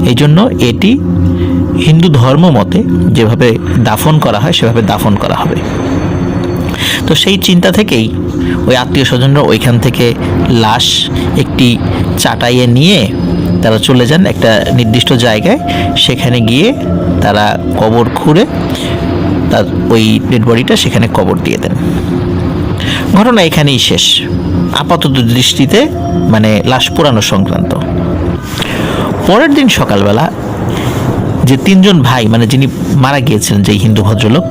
এই জন্য এটি হিন্দু ধর্ম মতে যেভাবে দাফন করা হয় সেভাবে দাফন করা হবে। তো সেই চিন্তা থেকেই ওই আত্মীয় স্বজনরা ওইখান থেকে লাশ একটি চাটাইয়ে নিয়ে তারা চলে যান একটা নির্দিষ্ট জায়গায়। সেখানে গিয়ে তারা কবর খুঁড়ে তার ওই ডেড বডিটা সেখানে কবর দিয়ে দেন। ঘটনা এখানেই শেষ আপাতত দৃষ্টিতে, মানে লাশ পোড়ানো সংক্রান্ত। পরের দিন সকালবেলা যে তিনজন ভাই, মানে যিনি মারা গিয়েছিলেন, যেই হিন্দু ভদ্রলোক,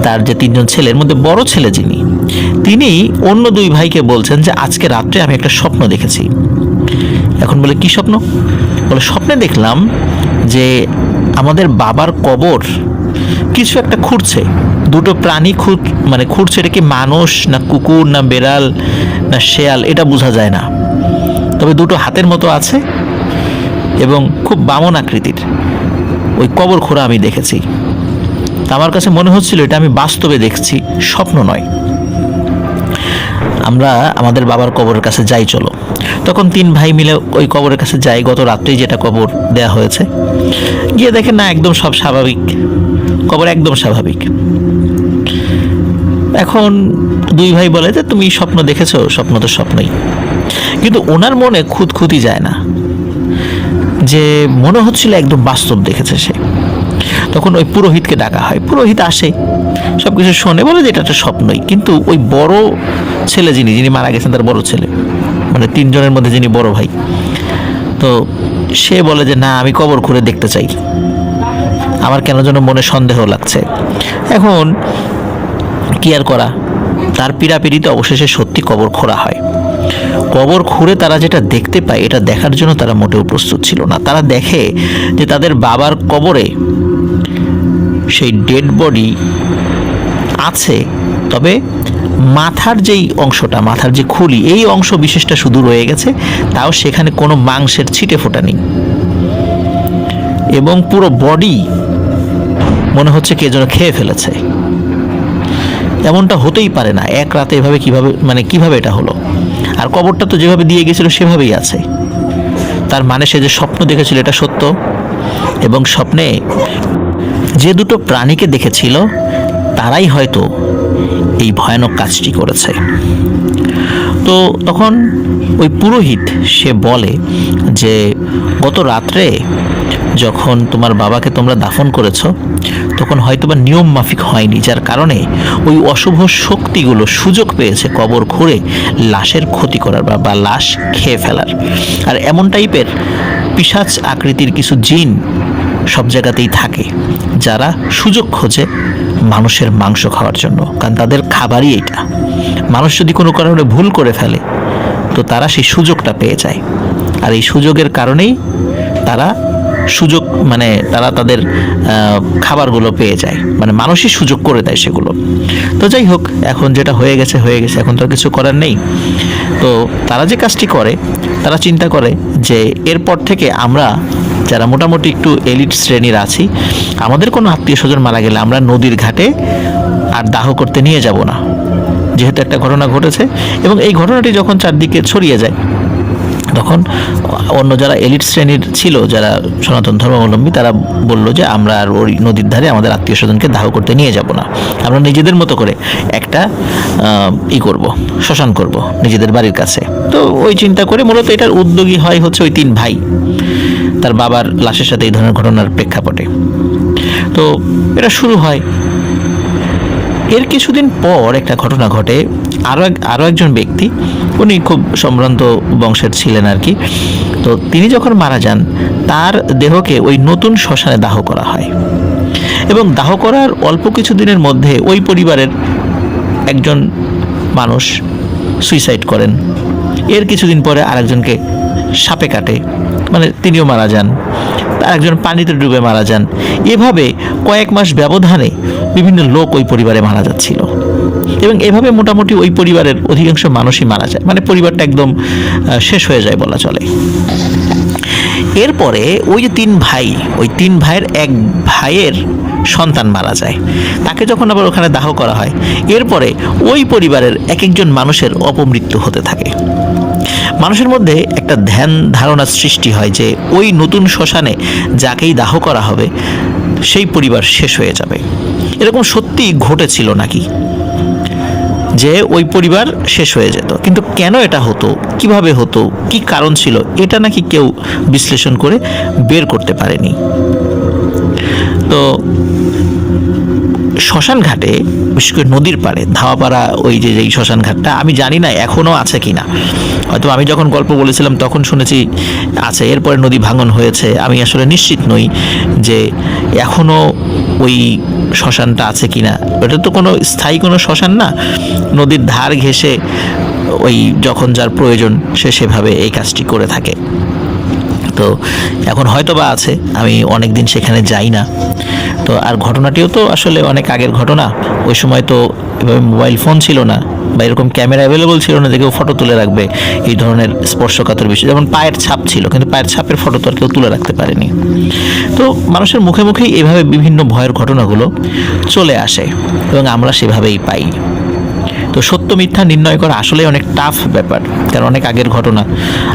তার যে তিনজন ছেলের মধ্যে বড় ছেলে যিনি, তিনি অন্য দুই ভাইকে বলছেন যে আজকে রাত্রে আমি একটা স্বপ্ন দেখেছি। এখন বলে কি স্বপ্ন? বলে স্বপ্নে দেখলাম যে আমাদের বাবার কবর কিছু একটা খুঁড়ছে, দুটো প্রাণী খুঁড়ছে। এটা কি মানুষ না কুকুর না বেড়াল না শেয়াল এটা বোঝা যায় না, তবে দুটো হাতের মতো আছে এবং খুব বামন আকৃতির। ওই কবর খোঁড়া আমি দেখেছি। আমার কাছে মনে হচ্ছিল এটা আমি বাস্তবে দেখছি, স্বপ্ন নয়। আমরা আমাদের বাবার কবরের কাছে যাই, চলো। তখন তিন ভাই মিলে ওই কবরের কাছে যাই, গত রাত্রেই যেটা কবর দেয়া হয়েছে। গিয়ে দেখেন না, একদম সব স্বাভাবিক, কবর একদম স্বাভাবিক। এখন দুই ভাই বলে যে তুমি স্বপ্ন দেখেছো, স্বপ্ন তো স্বপ্নই। কিন্তু ওনার মনে খুঁতখুঁতি যায় না, যে মনে হচ্ছিল একদম বাস্তব দেখেছে সে। তখন ওই পুরোহিতকে ডাকা হয়, পুরোহিত আসে, সব কিছু শোনে, বলে যে এটা একটা স্বপ্নই। কিন্তু ওই বড় ছেলে যিনি মারা গেছেন, তার বড় ছেলে, মানে তিনজনের মধ্যে যিনি বড় ভাই, তো সে বলে যে না, আমি কবর খুঁড়ে দেখতে চাই, আমার কেন যেন মনে সন্দেহ লাগছে। এখন কি আর করা, তার পীড়াপিড়িতে অবশেষে সত্যি কবর খোঁড়া হয়। কবর খুঁড়ে তারা যেটা দেখতে পায়, এটা দেখার জন্য তারা মোটেও প্রস্তুত ছিল না। তারা দেখে যে তাদের বাবার কবরে সেই ডেড বডি আছে, তবে মাথার যেই অংশটা, মাথার যে খুলি, এই অংশ বিশেষটা শুধু রয়ে গেছে, তাও সেখানে কোনো মাংসের ছিটে ফোঁটা নেই। এবং পুরো বডি মনে হচ্ছে কে যেন খেয়ে ফেলেছে। এমনটা হতেই পারে না, এক রাতে এভাবে কিভাবে এটা হলো? আর কবরটা তো যেভাবে দিয়ে গেছিল সেভাবেই আছে। তার মানে সে যে স্বপ্ন দেখেছিল এটা সত্য, এবং স্বপ্নে যে দুটো প্রাণীকে দেখেছিল তারাই হয়তো এই ভয়ানক কাজটি করেছে। তো তখন ওই পুরোহিত সে বলে যে গত রাত্রে যখন তোমার বাবাকে তোমরা দাফন করেছো, তখন হয়তোবা নিয়ম মাফিক হয়নি, যার কারণে ওই অশুভ শক্তিগুলো সুযোগ পেয়েছে কবর খুঁড়ে লাশের ক্ষতি করার বা লাশ খেয়ে ফেলার। আর এমন টাইপের পিশাচ আকৃতির কিছু জিন সব জায়গাতেই থাকে, যারা সুযোগ খোঁজে মানুষের মাংস খাওয়ার জন্য, কারণ তাদের খাবারই এটা। মানুষ যদি কোনো কারণে ভুল করে ফেলে, তো তারা সেই সুযোগটা পেয়ে যায়, আর এই সুযোগের কারণেই তারা তারা তাদের খাবারগুলো পেয়ে যায়, মানে মানুষই সুযোগ করে দেয় সেগুলো। তো যাই হোক, এখন যেটা হয়ে গেছে, এখন তো কিছু করার নেই। তো তারা যে কাজটি করে, তারা চিন্তা করে যে এরপর থেকে আমরা যারা মোটামুটি একটু এলিট শ্রেণীর আছি, আমাদের কোনো আত্মীয় স্বজন মারা গেলে আমরা নদীর ঘাটে আর দাহ করতে নিয়ে যাব না, যেহেতু একটা ঘটনা ঘটেছে। এবং এই ঘটনাটি যখন চারদিকে ছড়িয়ে যায়, তখন অন্য যারা এলিট শ্রেণীর ছিল, যারা সনাতন ধর্মাবলম্বী, তারা বলল যে আমরা আর ওই নদীর ধারে আমাদের আত্মীয় স্বজনকে দাহ করতে নিয়ে যাব না, আমরা নিজেদের মতো করে একটা শ্মশান করব নিজেদের বাড়ির কাছে। তো ওই চিন্তা করে মূলত এটার উদ্যোগী হয় হচ্ছে ওই তিন ভাই, তার বাবার লাশের সাথে এই ধরনের ঘটনার প্রেক্ষাপটে। তো এটা শুরু হয়। এর কিছুদিন পর একটা ঘটনা ঘটে। আরও একজন ব্যক্তি, উনি খুব সম্ভ্রান্ত বংশের ছিলেন আর কি। তো তিনি যখন মারা যান, তার দেহকে ওই নতুন শ্মশানে দাহ করা হয়, এবং দাহ করার অল্প কিছু দিনের মধ্যে ওই পরিবারের একজন মানুষ সুইসাইড করেন। এর কিছুদিন পরে আরেকজনকে সাপে কাটে, মানে তিনিও মারা যান। আরেকজন পানিতে ডুবে মারা যান। এভাবে কয়েক মাস ব্যবধানে বিভিন্ন লোক ওই পরিবারে মারা যাচ্ছিল। এবং এভাবে মোটামুটি ওই পরিবারের অধিকাংশ মানুষই মারা যায়, মানে পরিবারটা একদম শেষ হয়ে যায় বলা চলে। এরপরে ওই যে 3 ভাই, ওই 3 ভাইয়ের এক ভাইয়ের সন্তান মারা যায়, তাকে যখন আবার ওখানে দাহ করা হয়, এরপরে ওই পরিবারের এক একজন মানুষের অপমৃত্যু হতে থাকে। মানুষের মধ্যে একটা ধ্যান ধারণা সৃষ্টি হয় যে ওই নতুন শ্মশানে যাকেই দাহ করা হবে সেই পরিবার শেষ হয়ে যাবে। এরকম সত্যি ঘটেছিল নাকি যে ওই পরিবার শেষ হয়ে যেত, কিন্তু কেন এটা হতো, কিভাবে হতো, কি কারণ ছিল, এটা নাকি কেউ বিশ্লেষণ করে বের করতে পারেনি। তো শ্মশান ঘাটে, বিশেষ করে নদীর পাড়ে ধাওয়াপাড়া ওই যে যেই শ্মশান ঘাটটা, আমি জানি না এখনও আছে কি না, হয়তো আমি যখন গল্প বলেছিলাম তখন শুনেছি আছে, এরপরে নদী ভাঙন হয়েছে, আমি আসলে নিশ্চিত নই যে এখনও ওই শ্মশানটা আছে কি না। ওটা তো কোনো স্থায়ী কোনো শ্মশান না, নদীর ধার ঘেঁষে ওই যখন যার প্রয়োজন সে সেভাবে এই কাজটি করে থাকে। তো এখন হয়তো বা আছে, আমি অনেক দিন সেখানে যাই না। তো আর ঘটনাটিও তো আসলে অনেক আগের ঘটনা, ওই সময় তো এভাবে মোবাইল ফোন ছিল না বা এরকম ক্যামেরা অ্যাভেলেবল ছিল না যে কেউ ফটো তুলে রাখবে এই ধরনের স্পর্শকাতর বিষয়। যেমন পায়ের ছাপ ছিল, কিন্তু পায়ের ছাপের ফটো তো আর কেউ তুলে রাখতে পারেনি। তো মানুষের মুখে মুখেই এভাবে বিভিন্ন ভয়ের ঘটনাগুলো চলে আসে এবং আমরা সেভাবেই পাই। তো সত্য মিথ্যা নির্ণয় করা আসলে অনেক টাফ ব্যাপার, কারণ অনেক আগের ঘটনা।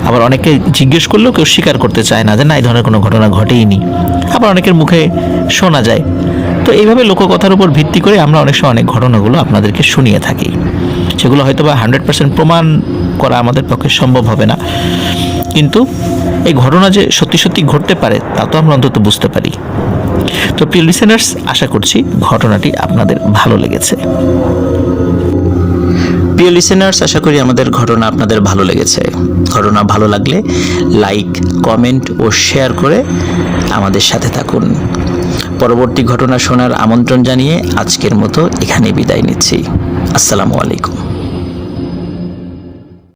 আবার অনেকে জিজ্ঞেস করলেও কেউ স্বীকার করতে চায় না যে না, এই ধরনের কোনো ঘটনা ঘটেইনি। আবার অনেকের মুখে শোনা যায়। তো এইভাবে লোককথার উপর ভিত্তি করে আমরা অনেক সময় অনেক ঘটনাগুলো আপনাদেরকে শুনিয়ে থাকি, সেগুলো হয়তো বা 100% প্রমাণ করা আমাদের পক্ষে সম্ভব হবে না, কিন্তু এই ঘটনা যে সত্যি সত্যি ঘটতে পারে তা তো আমরা অন্তত বুঝতে পারি। তো প্রিয় লিসেনার্স, আশা করছি ঘটনাটি আপনাদের ভালো লেগেছে। প্রিয় লিসেনার্স, আশা করি আমাদের ঘটনা আপনাদের ভালো লেগেছে। ঘটনা ভালো লাগলে লাইক, কমেন্ট ও শেয়ার করে আমাদের সাথে থাকুন। পরবর্তী ঘটনা শোনার আমন্ত্রণ জানিয়ে আজকের মতো এখানে বিদায় নিচ্ছি। আসসালামু আলাইকুম।